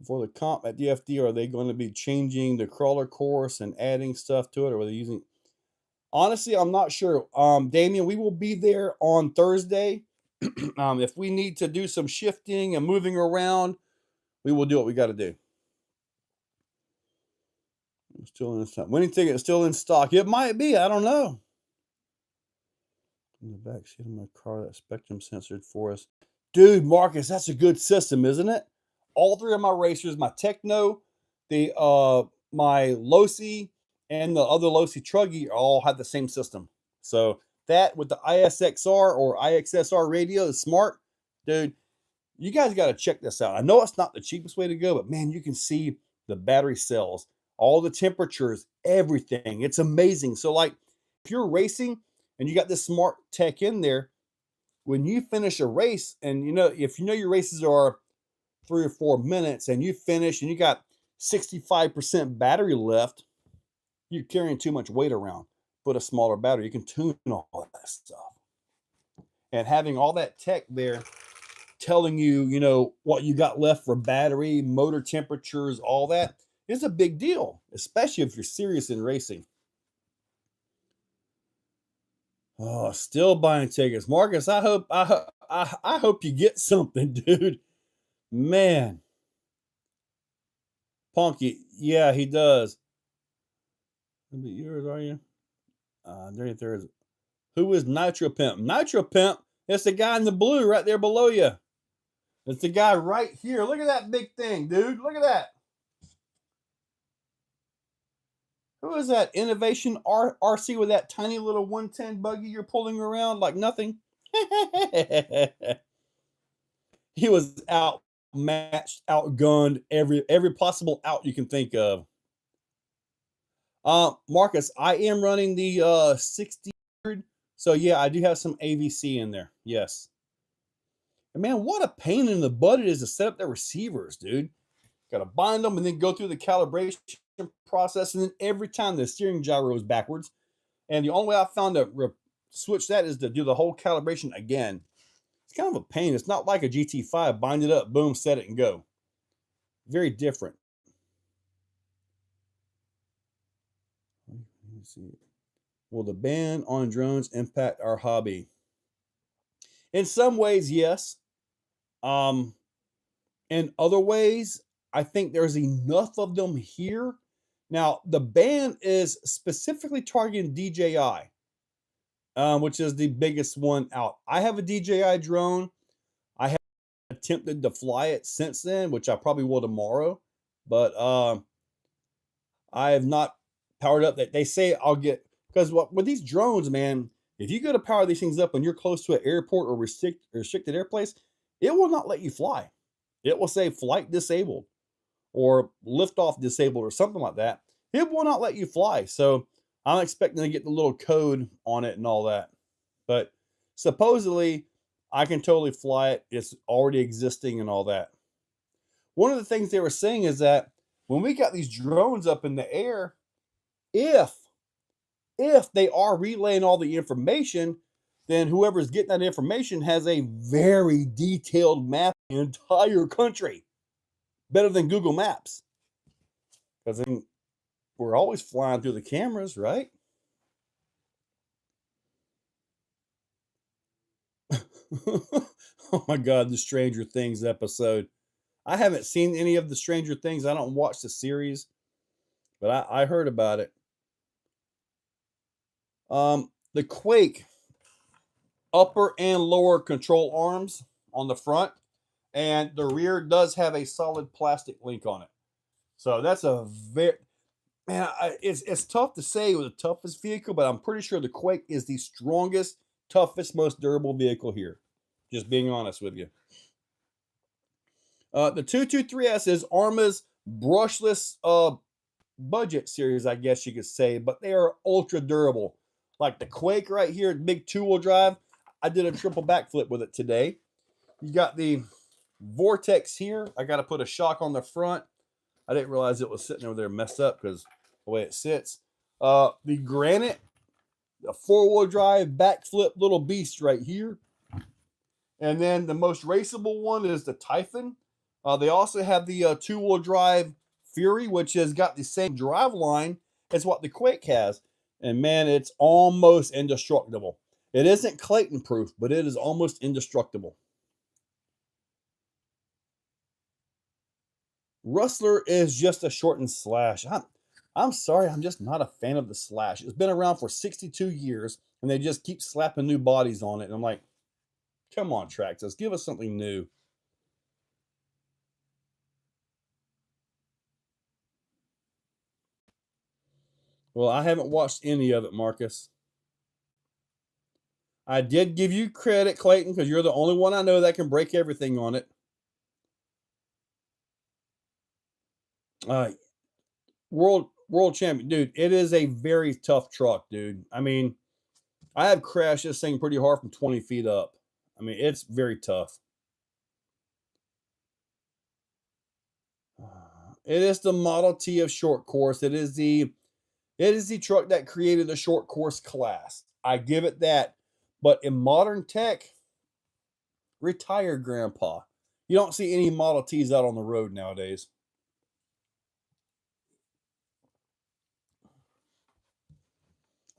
For the comp at DFD, are they going to be changing the crawler course and adding stuff to it, or are they using? Honestly, I'm not sure. Damien, we will be there on Thursday. If we need to do some shifting and moving around, we will do what we got to do. Still in stock. Winning ticket is still in stock. It might be. I don't know. In the back seat of my car, that spectrum censored for us. Dude, Marcus, that's a good system, isn't it? All three of my racers, my Techno, the my Losi, and the other Losi Truggy all have the same system. So that with the ISXR or IXSR radio is smart. Dude, you guys got to check this out. I know it's not the cheapest way to go, but man, you can see the battery cells, all the temperatures, everything. It's amazing. So like if you're racing and you got this smart tech in there, when you finish a race, and if you know your races are 3 or 4 minutes and you finish and you got 65% battery left, you're carrying too much weight around. Put a smaller battery, you can tune all that stuff. And having all that tech there telling you, what you got left for battery, motor temperatures, all that is a big deal, especially if you're serious in racing. Oh, still buying tickets. Marcus, I hope you get something, dude. Man. Punky, yeah, he does. Yours, are you? There is. Who is Nitro Pimp? Nitro Pimp, it's the guy in the blue right there below you. It's the guy right here. Look at that big thing, dude. Look at that. Who is that? Innovation RC with that tiny little 110 buggy you're pulling around like nothing? He was outmatched, outgunned, every possible out you can think of. Marcus, I am running the 60. So yeah, I do have some AVC in there. Yes. And man, what a pain in the butt it is to set up their receivers, dude. Got to bind them and then go through the calibration process, and then every time the steering gyro is backwards. And the only way I found to switch that is to do the whole calibration again. It's kind of a pain. It's not like a GT5. Bind it up, boom, set it, and go. Very different. Let me see. Will the ban on drones impact our hobby? In some ways, yes. In other ways, I think there's enough of them here. Now, the ban is specifically targeting DJI, which is the biggest one out. I have a DJI drone. I have attempted to fly it since then, which I probably will tomorrow. But I have not powered up. That they say I'll get, because with these drones, man, if you go to power these things up and you're close to an airport or restricted airspace, it will not let you fly. It will say flight disabled or liftoff disabled or something like that. It will not let you fly. So I'm expecting to get the little code on it and all that. But supposedly I can totally fly it. It's already existing and all that. One of the things they were saying is that when we got these drones up in the air, if they are relaying all the information, then whoever's getting that information has a very detailed map of the entire country. Better than Google Maps. Because then we're always flying through the cameras, right? Oh my God, the Stranger Things episode. I haven't seen any of the Stranger Things. I don't watch the series, but I heard about it. The Quake upper and lower control arms on the front, and the rear does have a solid plastic link on it. So that's a very, man, it's tough to say with the toughest vehicle, but I'm pretty sure the Quake is the strongest, toughest, most durable vehicle here. Just being honest with you. The 223S is Arma's brushless budget series, I guess you could say, but they are ultra durable. Like the Quake right here, big two-wheel drive. I did a triple backflip with it today. You got the Vortex here. I got to put a shock on the front. I didn't realize it was sitting over there messed up because the way it sits. The Granite, a four-wheel drive backflip little beast right here. And then the most raceable one is the Typhon. They also have the two-wheel drive Fury, which has got the same drive line as what the Quake has. And man, it's almost indestructible. It isn't Clayton proof, but it is almost indestructible. Rustler is just a shortened slash. I'm sorry, I'm just not a fan of the slash. It's been around for 62 years, and they just keep slapping new bodies on it. And I'm like, come on, Traxxas, give us something new. Well, I haven't watched any of it, Marcus. I did give you credit, Clayton, because you're the only one I know that can break everything on it. World champion, dude. It is a very tough truck, dude. I mean, I have crashed this thing pretty hard from 20 feet up. I mean, it's very tough. It is the Model T of short course. It is the truck that created the short course class. I give it that. But in modern tech, retire, Grandpa. You don't see any Model Ts out on the road nowadays.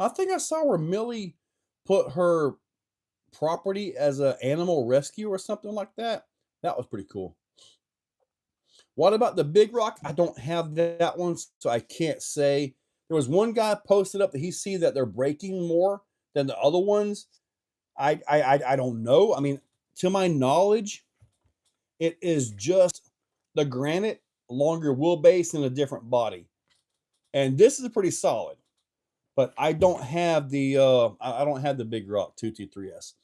I think I saw where Millie put her property as an animal rescue or something like that. That was pretty cool. What about the Big Rock? I don't have that one, so I can't say. There was one guy posted up that he see that they're breaking more than the other ones. I don't know. I mean, to my knowledge, it is just the granite, longer wheelbase, and a different body. And this is pretty solid. But I don't have the I don't have the Big Rock 2T3S.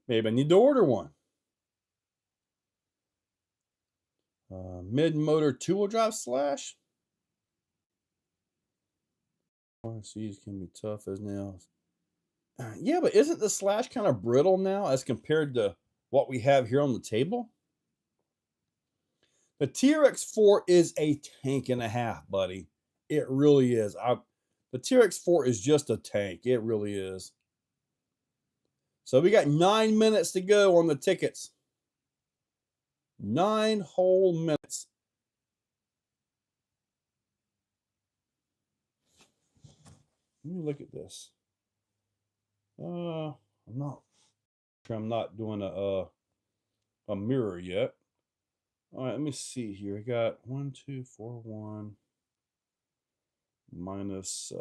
Maybe I need to order one. Mid-motor two-wheel drive slash. RCs can be tough as nails. Yeah, but isn't the slash kind of brittle now as compared to what we have here on the table? The TRX4 is a tank and a half, buddy. It really is. The TRX4 is just a tank. It really is. So we got 9 minutes to go on the tickets. 9 whole minutes. Let me look at this. I'm not doing a mirror yet. All right, let me see here. I got 1, 2, 4, 1 minus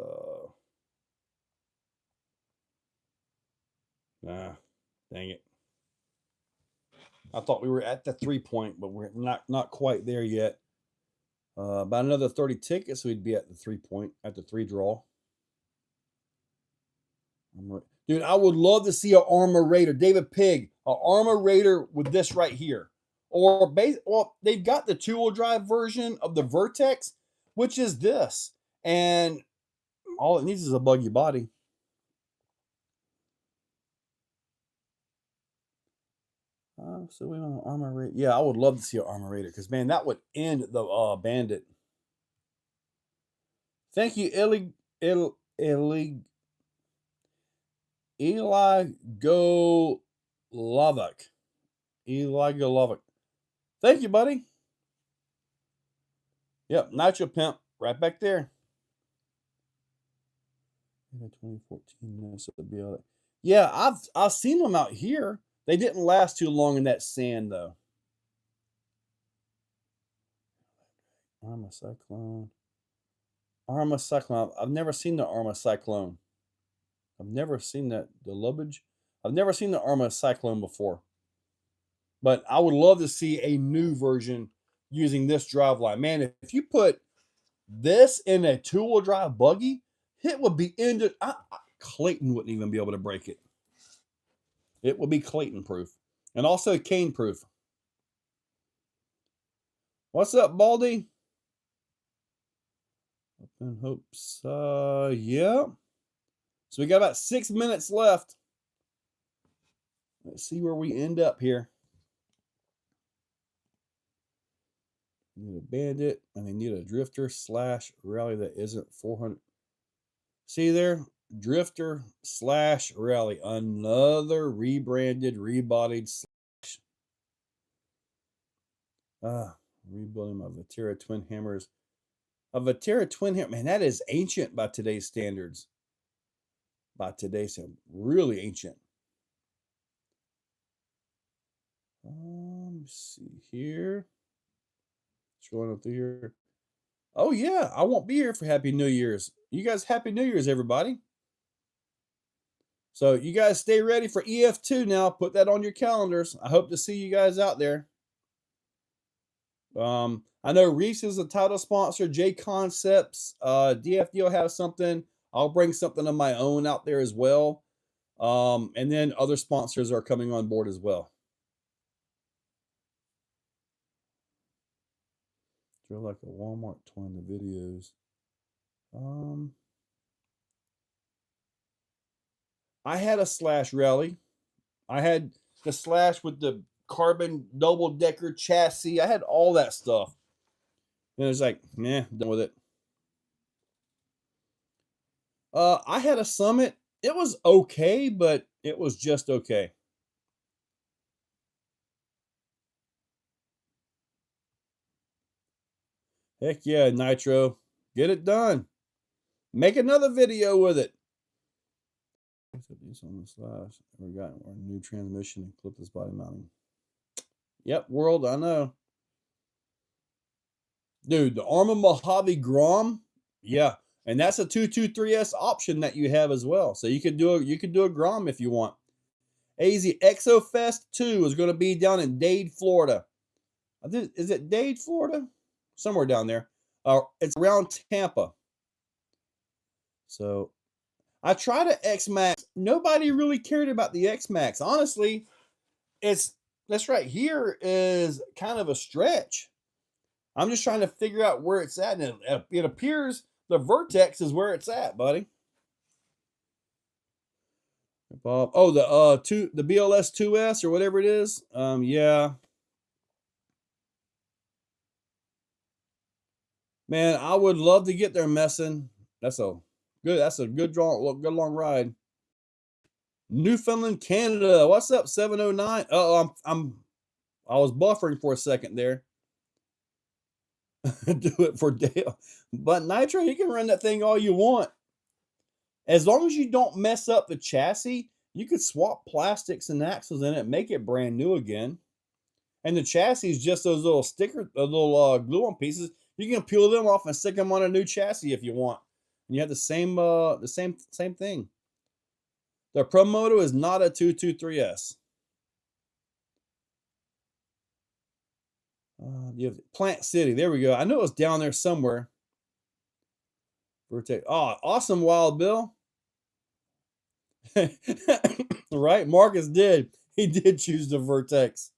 dang it. I thought we were at the 3-point, but we're not quite there yet. About another 30 tickets, we'd be at the 3-point, at the 3 draw. Dude, I would love to see an Arma Raider. David Pig, an Arma Raider with this right here. Or, well, they've got the two-wheel drive version of the Vertex, which is this. And all it needs is a buggy body. So we want an Arma Raider. Yeah, I would love to see an Arma Raider because, man, that would end the Bandit. Thank you, Eli Golovic. Thank you, buddy. Yep, Nitro Pimp, right back there. 2014, yeah, I've seen them out here. They didn't last too long in that sand, though. Arma Cyclone. I've never seen the Arma Cyclone. I've never seen that. The Lubbage. I've never seen the Arma Cyclone before. But I would love to see a new version using this driveline. Man, if you put this in a two-wheel drive buggy, it would be ended. Clayton wouldn't even be able to break it. It would be Clayton proof. And also Kane proof. What's up, Baldy? Open hopes. Yeah. So we got about 6 minutes left. Let's see where we end up here. Need a bandit, and they need a drifter / rally that isn't 400. See there? Drifter / rally. Another rebranded, rebodied slash. Rebuilding my Vatera twin hammers. A Vatera twin hammer. Man, that is ancient by today's standards. by today, so really ancient. Let's see here. Scrolling up through here. Oh yeah, I won't be here for Happy New Year's. You guys, Happy New Year's, everybody. So you guys stay ready for EF2 now. Put that on your calendars. I hope to see you guys out there. I know Reese is a title sponsor. J Concepts, DFD will have something. I'll bring something of my own out there as well. And then other sponsors are coming on board as well. Feel like a Walmart toy in the videos. I had a Slash rally. I had the Slash with the carbon double-decker chassis. I had all that stuff. And it was like, nah, done with it. I had a Summit. It was okay, but it was just okay. Heck yeah, Nitro. Get it done. Make another video with it. These on the Slash. We got our new transmission and clipless body mounting. Yep, world, I know. Dude, the Arma Mojave Grom. Yeah. And that's a 223S option that you have as well. So you could do a Grom if you want. AZ Exofest 2 is going to be down in Dade, Florida. Is it Dade, Florida? Somewhere down there. It's around Tampa. So I tried an X-Max. Nobody really cared about the X-Max. Honestly, this right here is kind of a stretch. I'm just trying to figure out where it's at. And it appears the Vertex is where it's at, buddy. Oh, the BLS 2S or whatever it is. Yeah. Man, I would love to get there messing. That's a good long ride. Newfoundland, Canada. What's up, 709? Oh, I was buffering for a second there. Do it for Dale. But Nitro, you can run that thing all you want. As long as you don't mess up the chassis, you could swap plastics and axles in it, make it brand new again. And the chassis is just those little glue-on pieces. You can peel them off and stick them on a new chassis if you want. And you have the same thing. The Pro Moto is not a 223S. You have Plant City. There we go. I know it was down there somewhere. Vertex. Oh, awesome, Wild Bill. Right? Marcus did. He did choose the Vertex.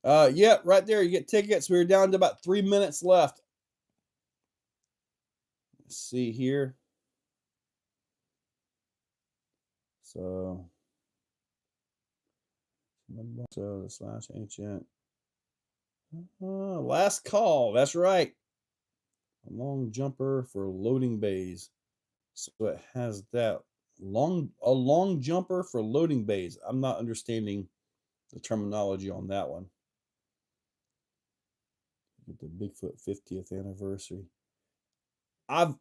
Yeah, right there. You get tickets. We're down to about 3 minutes left. Let's see here. So the Slash ancient. Last call. That's right. A long jumper for loading bays. So it has that a long jumper for loading bays. I'm not understanding the terminology on that one. Get the Bigfoot 50th anniversary. I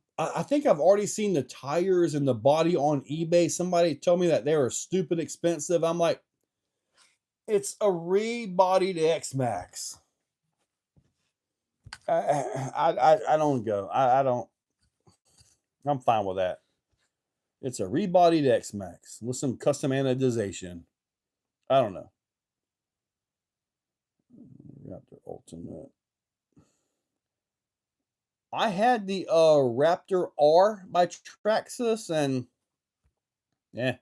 think I've already seen the tires and the body on eBay. Somebody told me that they were stupid expensive. I'm like, it's a rebodied X-Max. I don't go. I don't. I'm fine with that. It's a rebodied X-Max with some custom anodization. I don't know. Raptor Ultimate. I had the Raptor R by Traxxas, and yeah,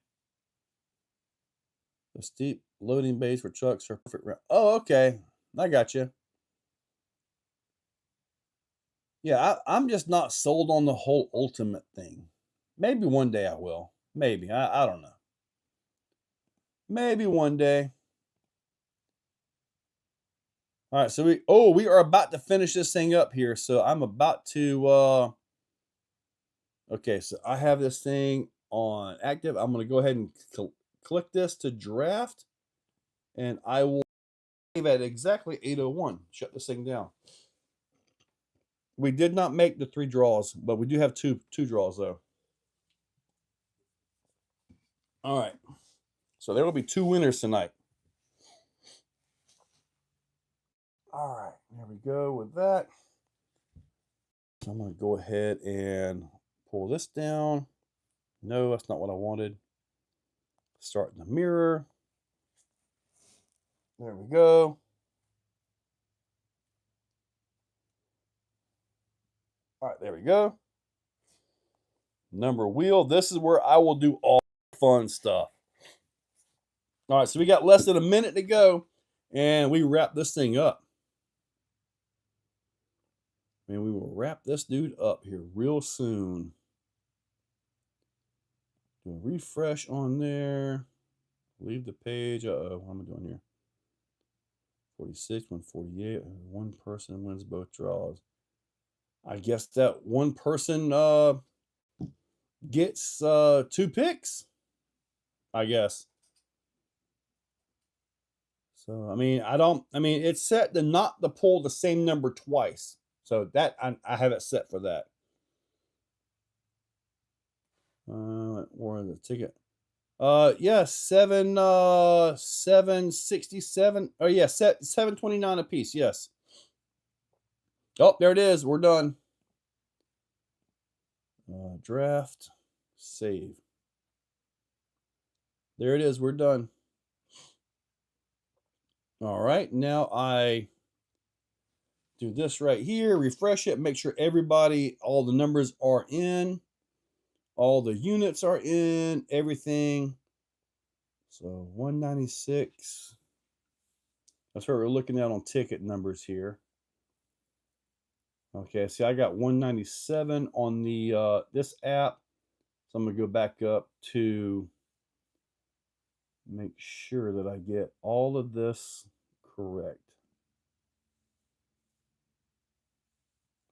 the steep loading bays for trucks are perfect. Oh, okay, I got you. Yeah, I'm just not sold on the whole Ultimate thing. Maybe one day I will. Maybe I don't know. Maybe one day. All right, so we are about to finish this thing up here. So I'm about to okay, so I have this thing on active. I'm going to go ahead and click this to draft, and I will save at exactly 8:01. Shut this thing down. We did not make the 3 draws, but we do have two draws though. All right. So there will be 2 winners tonight. All right. There we go with that. So I'm going to go ahead and pull this down. No, that's not what I wanted. Start in the mirror. There we go. All right, there we go. Number wheel. This is where I will do all the fun stuff. All right, so we got less than a minute to go, and we wrap this thing up. And we will wrap this dude up here real soon. Do a refresh on there. Leave the page. Uh-oh, what am I doing here? 46, 148. One person wins both draws. I guess that one person gets 2 picks, I guess. So, I mean, it's set to not to pull the same number twice. So that, I have it set for that. Or the ticket. Yeah, 767. Oh yeah, 729 a piece. Yes. Oh, there it is. We're done. Draft, save. There it is. We're done. All right, now I do this right here, refresh it, make sure everybody, all the numbers are in, all the units are in, everything. So 196. That's what we're looking at on ticket numbers here. Okay, see, I got 197 on the this app. So I'm gonna go back up to make sure that I get all of this correct.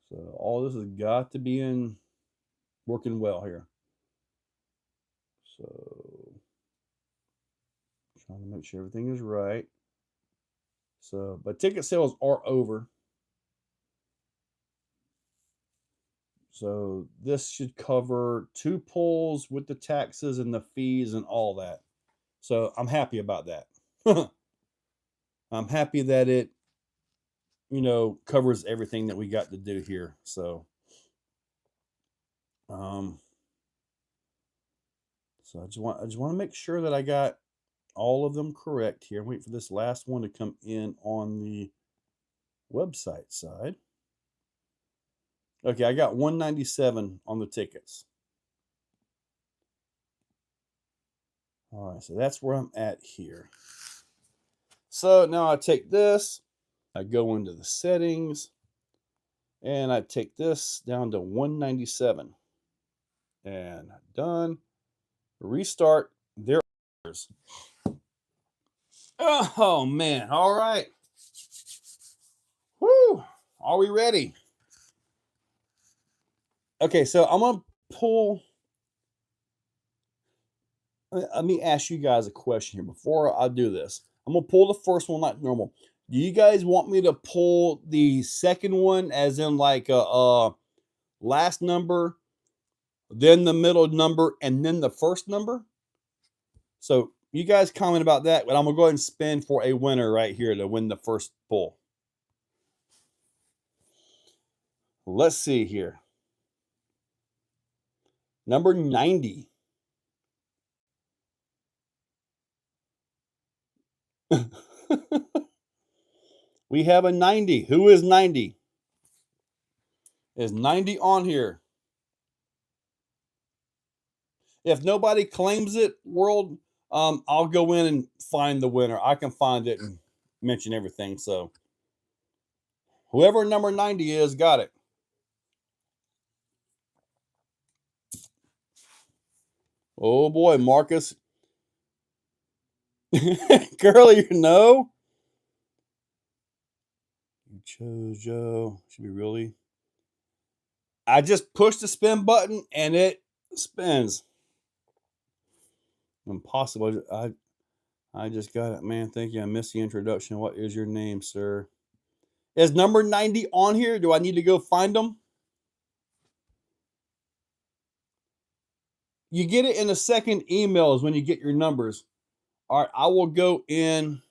So all this has got to be in working well here. So trying to make sure everything is right. So, but ticket sales are over. So this should cover 2 pulls with the taxes and the fees and all that. So I'm happy about that. I'm happy that it, covers everything that we got to do here. So, so I just want to make sure that I got all of them correct here. Wait for this last one to come in on the website side. Okay, I got 197 on the tickets. All right, so that's where I'm at here. So now I take this, I go into the settings, and I take this down to 197. And done. Restart. There it is. Oh, man. All right. Woo. Are we ready? Okay, so I'm going to pull. Let me ask you guys a question here before I do this. I'm going to pull the first one like normal. Do you guys want me to pull the second one as in like a last number, then the middle number, and then the first number? So you guys comment about that, but I'm going to go ahead and spin for a winner right here to win the first pull. Let's see here. Number 90. We have a 90. Who is 90? Is 90 on here? If nobody claims it, world, I'll go in and find the winner. I can find it and mention everything. So whoever number 90 is, got it. Oh boy, Marcus. Curly, no. You chose Joe. Should be really. I just pushed the spin button and it spins. Impossible. I just got it, man. Thank you. I missed the introduction. What is your name, sir? Is number 90 on here? Do I need to go find them? You get it in the second emails when you get your numbers. All right, I will go in.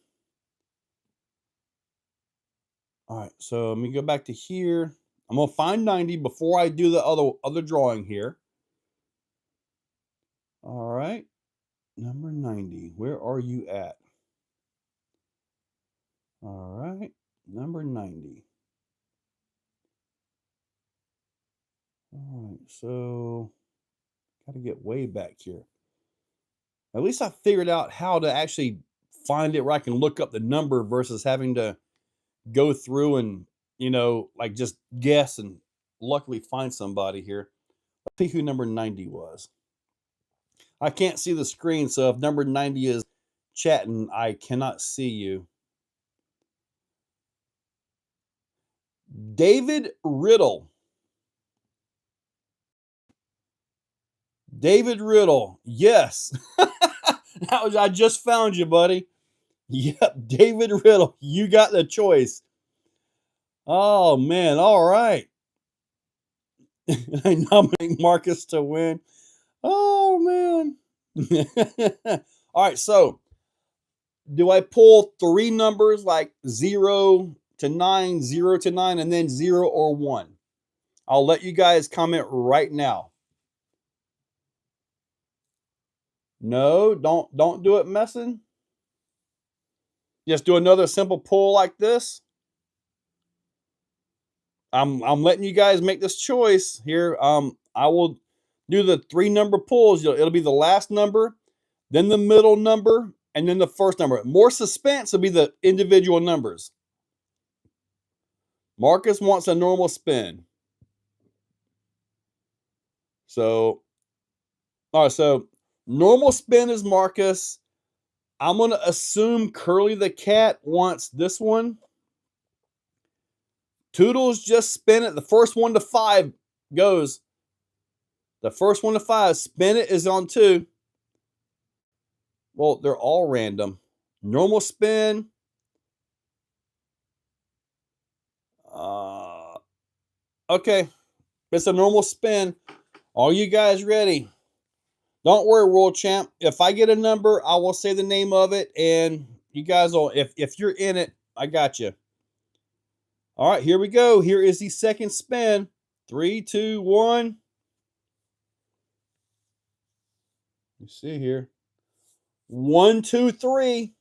All right, so let me go back to here. I'm gonna find 90 before I do the other drawing here. All right, number 90. Where are you at? All right, number 90. All right, so got to get way back here. At least I figured out how to actually find it where I can look up the number versus having to go through and, like just guess and luckily find somebody here. Let's see who number 90 was. I can't see the screen, so if number 90 is chatting, I cannot see you. David Riddle. David Riddle. Yes. I just found you, buddy. Yep, David Riddle. You got the choice. Oh, man. All right. I nominate Marcus to win. Oh, man. All right. So, do I pull 3 numbers like 0 to 9, 0 to 9, and then 0 or 1? I'll let you guys comment right now. No, don't do it messing. Just do another simple pull like this. I'm letting you guys make this choice here. I will do the 3 number pulls. It'll be the last number, then the middle number, and then the first number. More suspense will be the individual numbers. Marcus wants a normal spin. So, all right, so normal spin is Marcus. I'm going to assume Curly the cat wants this one. Toodles just spin it. The first 1 to 5 goes. The first 1 to 5, spin it is on 2. Well, they're all random. Normal spin. Okay. It's a normal spin. Are you guys ready? Don't worry, world champ. If I get a number, I will say the name of it, and you guys will, if you're in it, I got you. All right, here we go. Here is the second spin. 3, 2, 1. You see here. 1, 2, 3.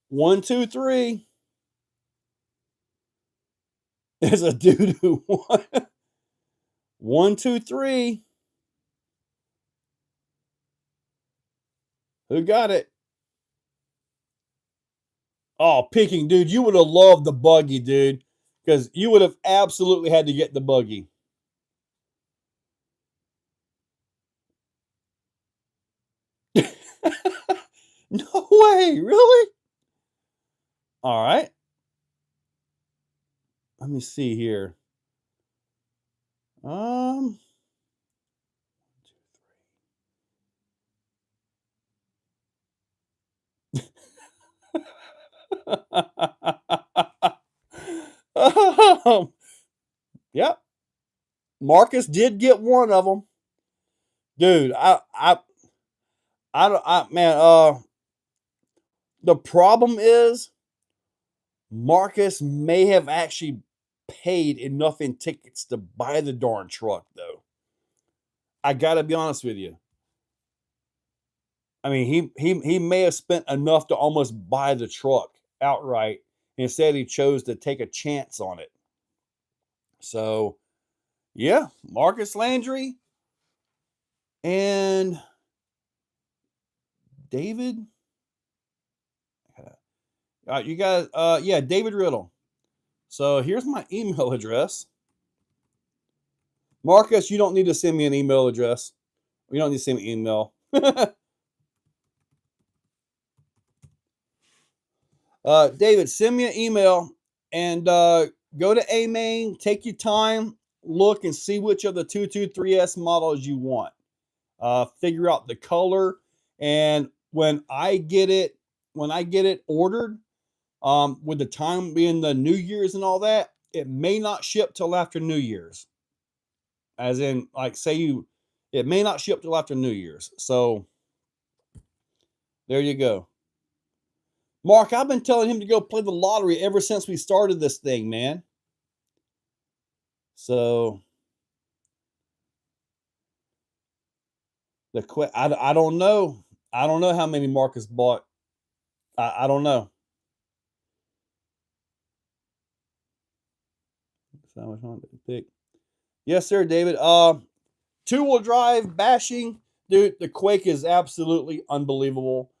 1, 2, 3. There's a dude who won. 1, 2, 3. Who got it? Oh, picking, dude. You would have loved the buggy, dude. Because you would have absolutely had to get the buggy. No way. Really? All right. Let me see here. 1, 2, 3. Yep. Marcus did get one of them. Dude, man, the problem is Marcus may have actually paid enough in tickets to buy the darn truck, though. I gotta be honest with you. I mean, he may have spent enough to almost buy the truck outright. Instead, he chose to take a chance on it. So, yeah, Marcus Landry and David. You guys, yeah, David Riddle. So here's my email address. Marcus, you don't need to send me an email address. You don't need to send me an email. David, send me an email and go to AMain, take your time, look and see which of the 223S models you want. Figure out the color, and when I get it ordered, with the time being the New Year's and all that, it may not ship till after New Year's. As in, like, say you It may not ship till after New Year's. So there you go. Mark, I've been telling him to go play the lottery ever since we started this thing, man. So I don't know. I don't know how many Marcus bought. I don't know. So much on to pick. Yes, sir, David. Two-wheel drive bashing, dude. The Quake is absolutely unbelievable.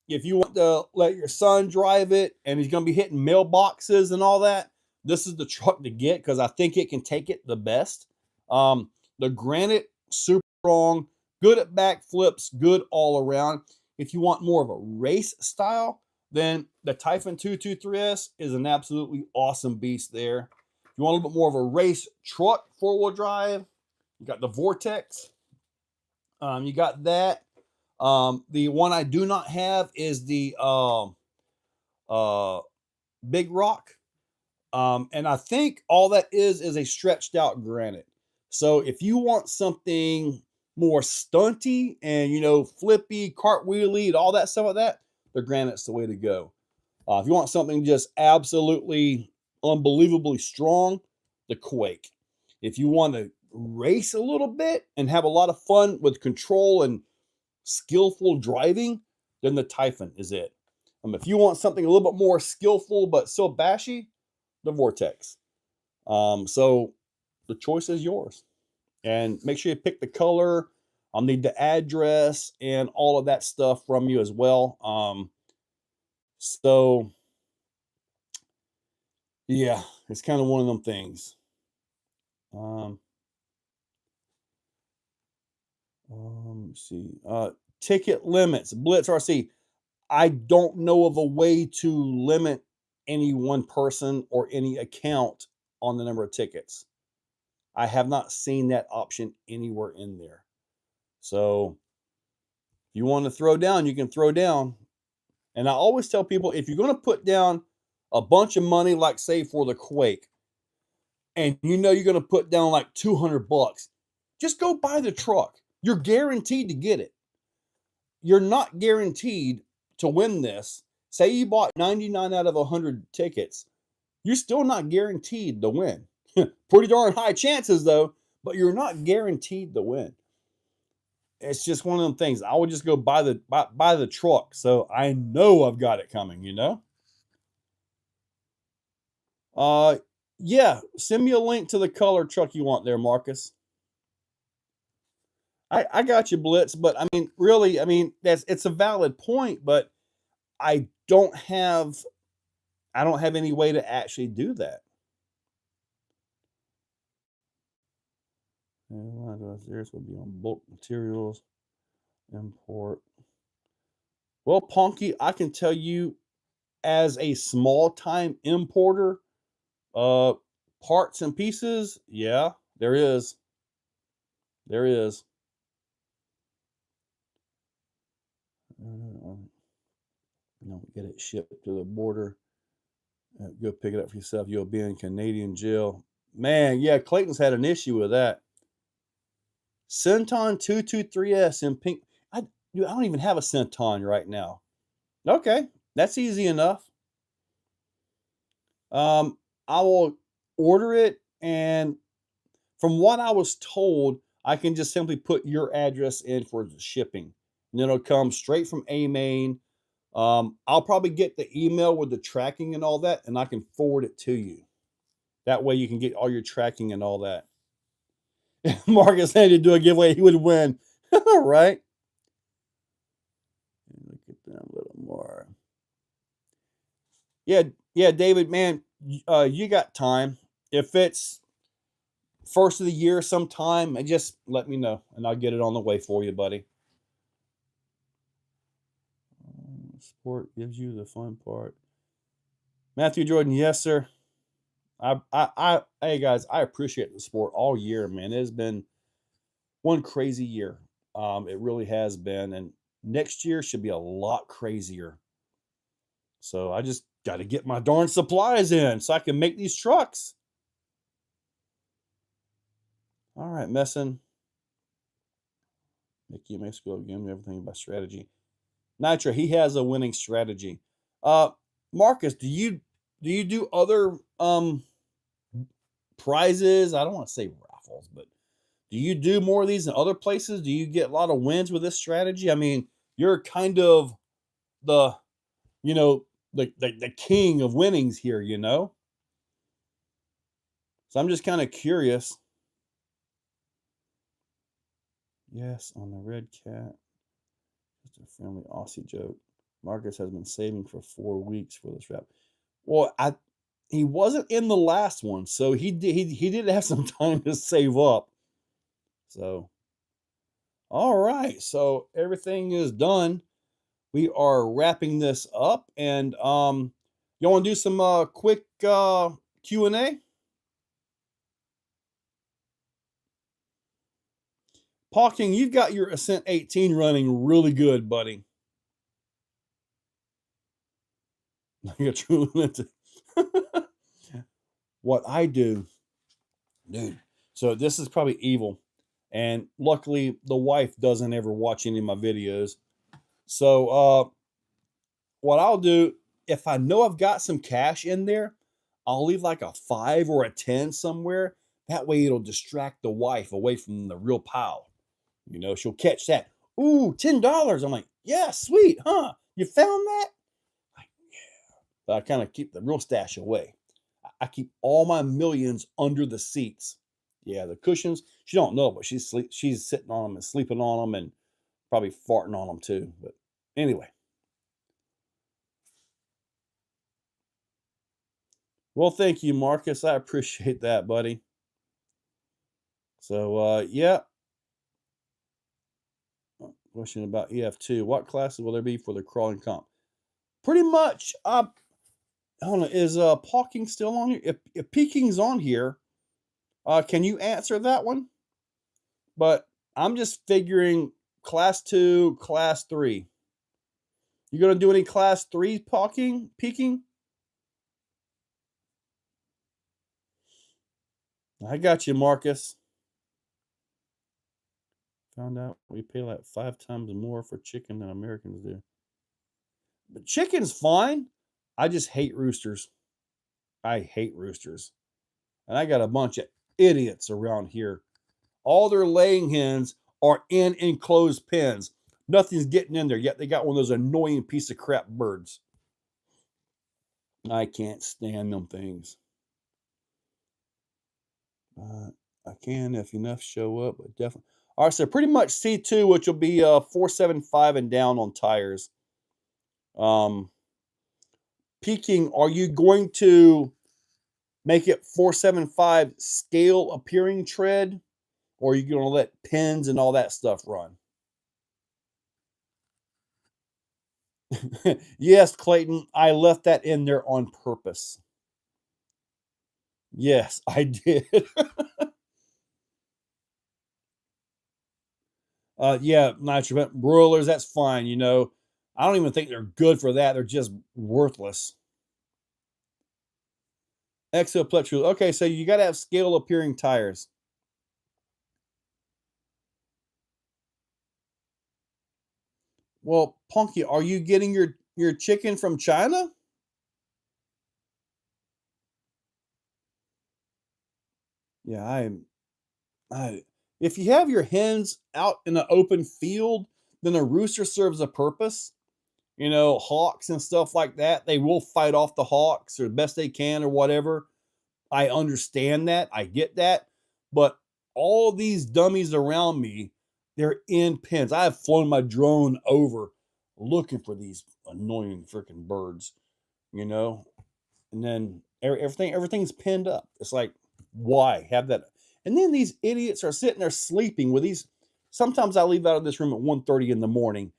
If you want to let your son drive it and he's going to be hitting mailboxes and all that, this is the truck to get because I think it can take it the best. The granite, super strong, good at backflips, good all around. If you want more of a race style, then the Typhon 223S is an absolutely awesome beast there. If you want a little bit more of a race truck, four-wheel drive, you got the Vortex. You got that. The one I do not have is the Big Rock. And I think all that is a stretched out granite. So if you want something more stunty and, you know, flippy, cartwheely, and all that stuff like that, the granite's the way to go. If you want something just absolutely unbelievably strong, the Quake. If you want to race a little bit and have a lot of fun with control and skillful driving, then the Typhon is it. If you want something a little bit more skillful but still bashy, the Vortex. So the choice is yours. And make sure you pick the color. I'll need the address and all of that stuff from you as well. So yeah, it's kind of one of them things. Let's see. Ticket limits, Blitz RC. I don't know of a way to limit any one person or any account on the number of tickets. I have not seen that option anywhere in there. So if you want to throw down, you can throw down. And I always tell people, if you're going to put down a bunch of money, like say for the Quake, and you know you're going to put down like $200, just go buy the truck. You're guaranteed to get it. You're not guaranteed to win this. Say you bought 99 out of 100 tickets, you're still not guaranteed to win. Pretty darn high chances though, but you're not guaranteed to win. It's just one of them things. I would just go buy the truck, so I know I've got it coming. You know. Yeah. Send me a link to the color truck you want there, Marcus. I got you, Blitz. But I mean, really, I mean, it's a valid point, but I don't have any way to actually do that. Theirs will be on bulk materials, import. Well, Ponky, I can tell you as a small time importer, parts and pieces, yeah, there is. There is. No, get it shipped to the border. Go pick it up for yourself. You'll be in Canadian jail. Man, yeah, Clayton's had an issue with that. Centon 223S in pink. I don't even have a Centon right now. Okay, that's easy enough. I will order it, and from what I was told, I can just simply put your address in for the shipping, and it'll come straight from A-Main. I'll probably get the email with the tracking and all that, and I can forward it to you. That way you can get all your tracking and all that. Marcus had to do a giveaway, he would win. Right? Look at them a little more. Yeah, David, man, you got time. If it's first of the year sometime, just let me know, and I'll get it on the way for you, buddy. Sport gives you the fun part. Matthew Jordan, yes, sir. Hey guys, I appreciate the sport all year, man. It has been one crazy year. It really has been, and next year should be a lot crazier. So I just got to get my darn supplies in so I can make these trucks. All right, Messin. Mickey makes go again. Everything by strategy. Nitro, he has a winning strategy. Marcus, do you do other prizes? I don't want to say raffles, but do you do more of these in other places? Do you get a lot of wins with this strategy? I mean, you're kind of the you know the king of winnings here, you know. So I'm just kind of curious. Yes, on the red cat. Just a friendly Aussie joke. Marcus has been saving for 4 weeks for this rap. Well, he wasn't in the last one, so he did have some time to save up. So, all right, so everything is done. We are wrapping this up, and you want to do some quick Q&A? Pawking, you've got your Ascent 18 running really good, buddy. You're truly limited. What I do, dude. So this is probably evil, and luckily the wife doesn't ever watch any of my videos. So what I'll do, if I know I've got some cash in there, I'll leave like a 5 or a 10 somewhere. That way it'll distract the wife away from the real pile. You know, she'll catch that. Ooh, $10. I'm like, yeah, sweet, huh? You found that? Like, yeah. But I kind of keep the real stash away. I keep all my millions under the seats. Yeah, the cushions. She don't know, but she's sitting on them and sleeping on them and probably farting on them too. But anyway. Well, thank you, Marcus. I appreciate that, buddy. So, yeah. Question about EF2. What classes will there be for the crawling comp? Pretty much. I don't know. Is Pawking still on here? If Peaking's on here, can you answer that one? But I'm just figuring class 2, class 3. You gonna do any class 3 peaking? I got you, Marcus. Found out we pay like 5 times more for chicken than Americans do. But chicken's fine. I just hate roosters. I hate roosters. And I got a bunch of idiots around here. All their laying hens are in enclosed pens. Nothing's getting in there, yet they got one of those annoying piece of crap birds. I can't stand them things. I can if enough show up, but definitely. All right, so pretty much C2, which will be 475 and down on tires. Peaking, are you going to make it 475 scale appearing tread, or are you going to let pins and all that stuff run? Yes, Clayton, I left that in there on purpose. Yes, I did. Yeah, nitrogen broilers, that's fine. You know, I don't even think they're good for that. They're just worthless. Exoplex. Okay, so you got to have scale appearing tires. Well, Punky, are you getting your chicken from China? Yeah, I if you have your hens out in an open field, then a rooster serves a purpose. You know, hawks and stuff like that, they will fight off the hawks or the best they can or whatever. I understand that. I get that. But all these dummies around me, they're in pens. I have flown my drone over looking for these annoying freaking birds, you know? And then everything's pinned up. It's like, why have that? And then these idiots are sitting there sleeping with these. Sometimes I leave out of this room at 1:30 in the morning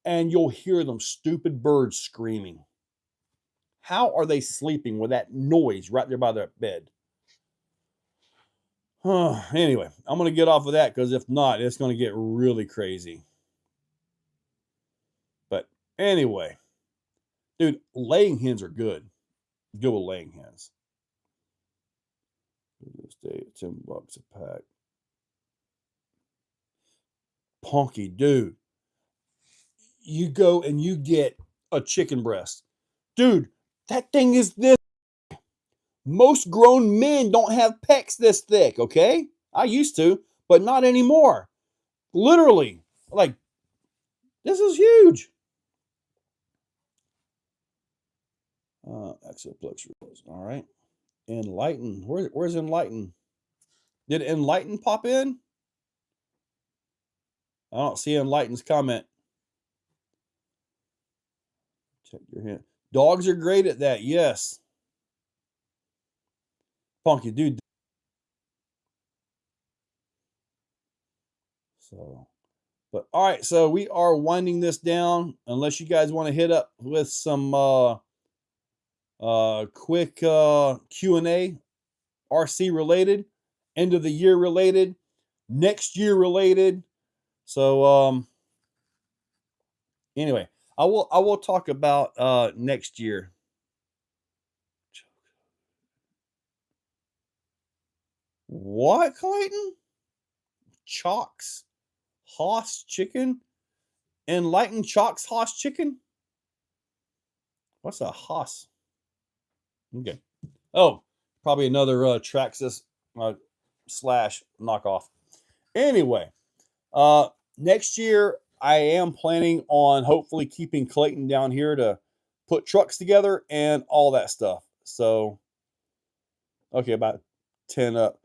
and you'll hear them stupid birds screaming. How are they sleeping with that noise right there by their bed? Anyway, I'm going to get off of that because if not, it's going to get really crazy. But anyway, dude, laying hens are good. Good with laying hens. Stay at $10 a pack. Punky, dude. You go and you get a chicken breast. Dude, that thing is this. Most grown men don't have pecs this thick, okay? I used to, but not anymore. Literally. Like, this is huge. Exoplex rules. All right. Enlighten. Where's Enlighten? Did Enlighten pop in? I don't see Enlighten's comment. Check your hand. Dogs are great at that. Yes. Punky, dude. So, but all right. So we are winding this down. Unless you guys want to hit up with some quick Q&A, RC related, end of the year related, next year related. So anyway, I will talk about next year. What, Clayton? Chalks Hoss chicken? Enlightened Chalks Hoss chicken? What's a Hoss? Okay. Oh, probably another Traxxas slash knockoff. Anyway, next year I am planning on hopefully keeping Clayton down here to put trucks together and all that stuff. So, okay, about 10 up.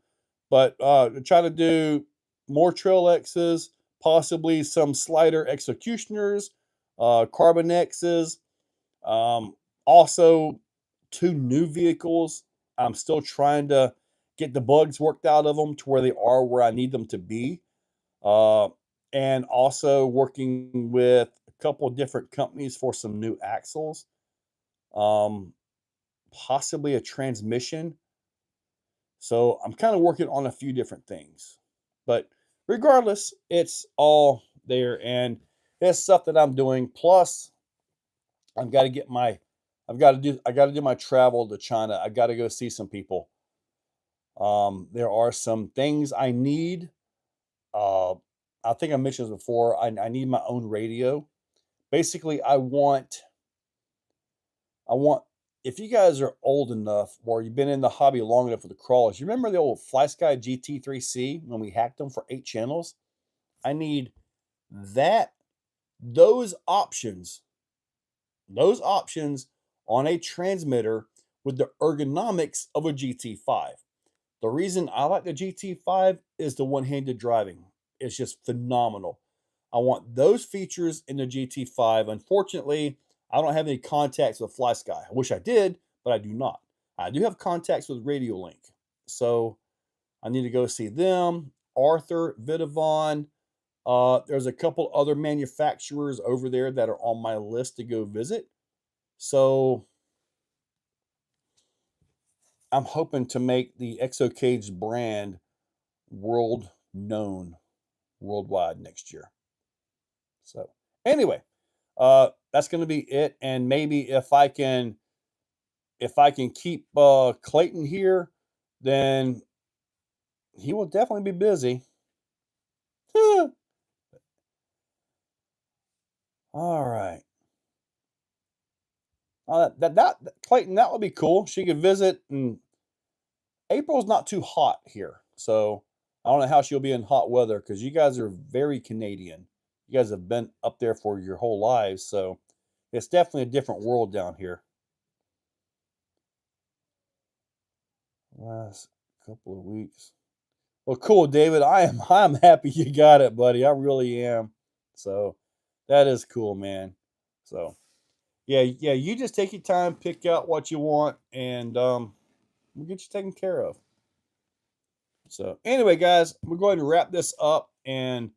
But try to do more Trail X's, possibly some slider executioners, Carbon X's, also 2 new vehicles. I'm still trying to get the bugs worked out of them to where they are where I need them to be. And also working with a couple of different companies for some new axles, possibly a transmission. So I'm kind of working on a few different things, but regardless, it's all there, and it's stuff that I'm doing. Plus, I've got to get my, I got to do my travel to China. I got to go see some people. There are some things I need. I think I mentioned this before. I need my own radio. Basically, I want, if you guys are old enough or you've been in the hobby long enough with the crawlers, you remember the old FlySky GT3C when we hacked them for 8 channels? I need that, those options on a transmitter with the ergonomics of a GT5. The reason I like the GT5 is the one-handed driving. It's just phenomenal. I want those features in the GT5. Unfortunately, I don't have any contacts with FlySky. I wish I did, but I do not. I do have contacts with Radiolink. So I need to go see them. Arthur, Vidavon. There's a couple other manufacturers over there that are on my list to go visit. So I'm hoping to make the Exocaged brand world known worldwide next year. So anyway, that's going to be it. And maybe if I can keep Clayton here, then he will definitely be busy. All right. That Clayton, that would be cool. She could visit, and April's not too hot here, so I don't know how she'll be in hot weather because you guys are very Canadian. You guys have been up there for your whole lives, so it's definitely a different world down here. Last couple of weeks. Well, cool, David. I'm happy you got it, buddy. I really am. So that is cool, man. So yeah, you just take your time, pick out what you want, and we'll get you taken care of. So anyway, guys, we're going to wrap this up, and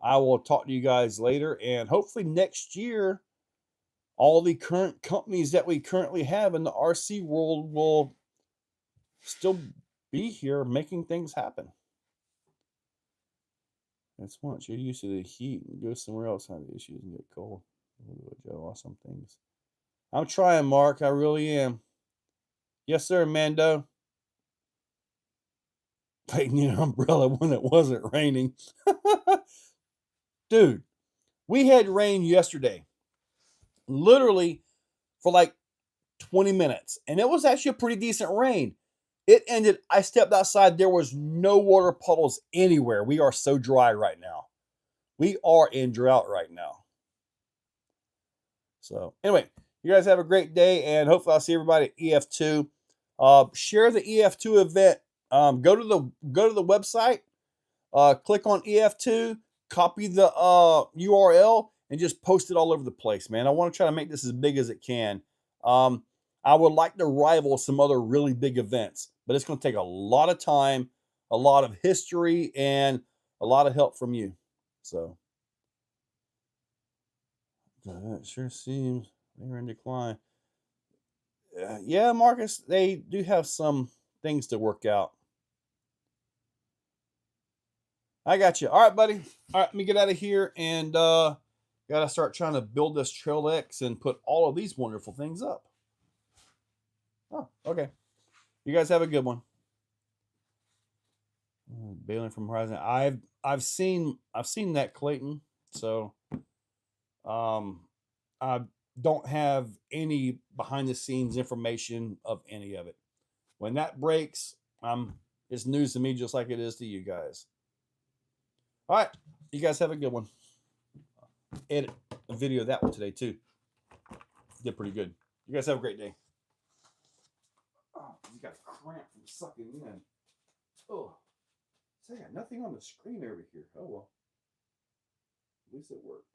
I will talk to you guys later. And hopefully next year, all the current companies that we currently have in the RC world will still be here making things happen. That's once you're used to the heat and go somewhere else, have issues and get cold. Joe, some things. I'm trying, Mark. I really am. Yes, sir, Mando. Taking an umbrella when it wasn't raining. Dude, we had rain yesterday, literally for like 20 minutes. And it was actually a pretty decent rain. It ended, I stepped outside. There was no water puddles anywhere. We are so dry right now. We are in drought right now. So anyway, you guys have a great day, and hopefully I'll see everybody at EF2. Share the EF2 event. Go to the website, click on EF2, copy the URL, and just post it all over the place, man. I want to try to make this as big as it can. I would like to rival some other really big events, but it's going to take a lot of time, a lot of history, and a lot of help from you. So that sure seems they're in decline. Yeah, Marcus, they do have some things to work out. I got you. All right, buddy. All right, let me get out of here and gotta start trying to build this Trail X and put all of these wonderful things up. Oh, okay. You guys have a good one. Bailing from Horizon. I've seen that, Clayton. So I don't have any behind the scenes information of any of it. When that breaks, it's news to me just like it is to you guys. All right, you guys have a good one. Edit a video of that one today too. Did pretty good. You guys have a great day. Oh, you got a cramp from sucking in. Oh, so I got nothing on the screen over here. Oh well. At least it worked.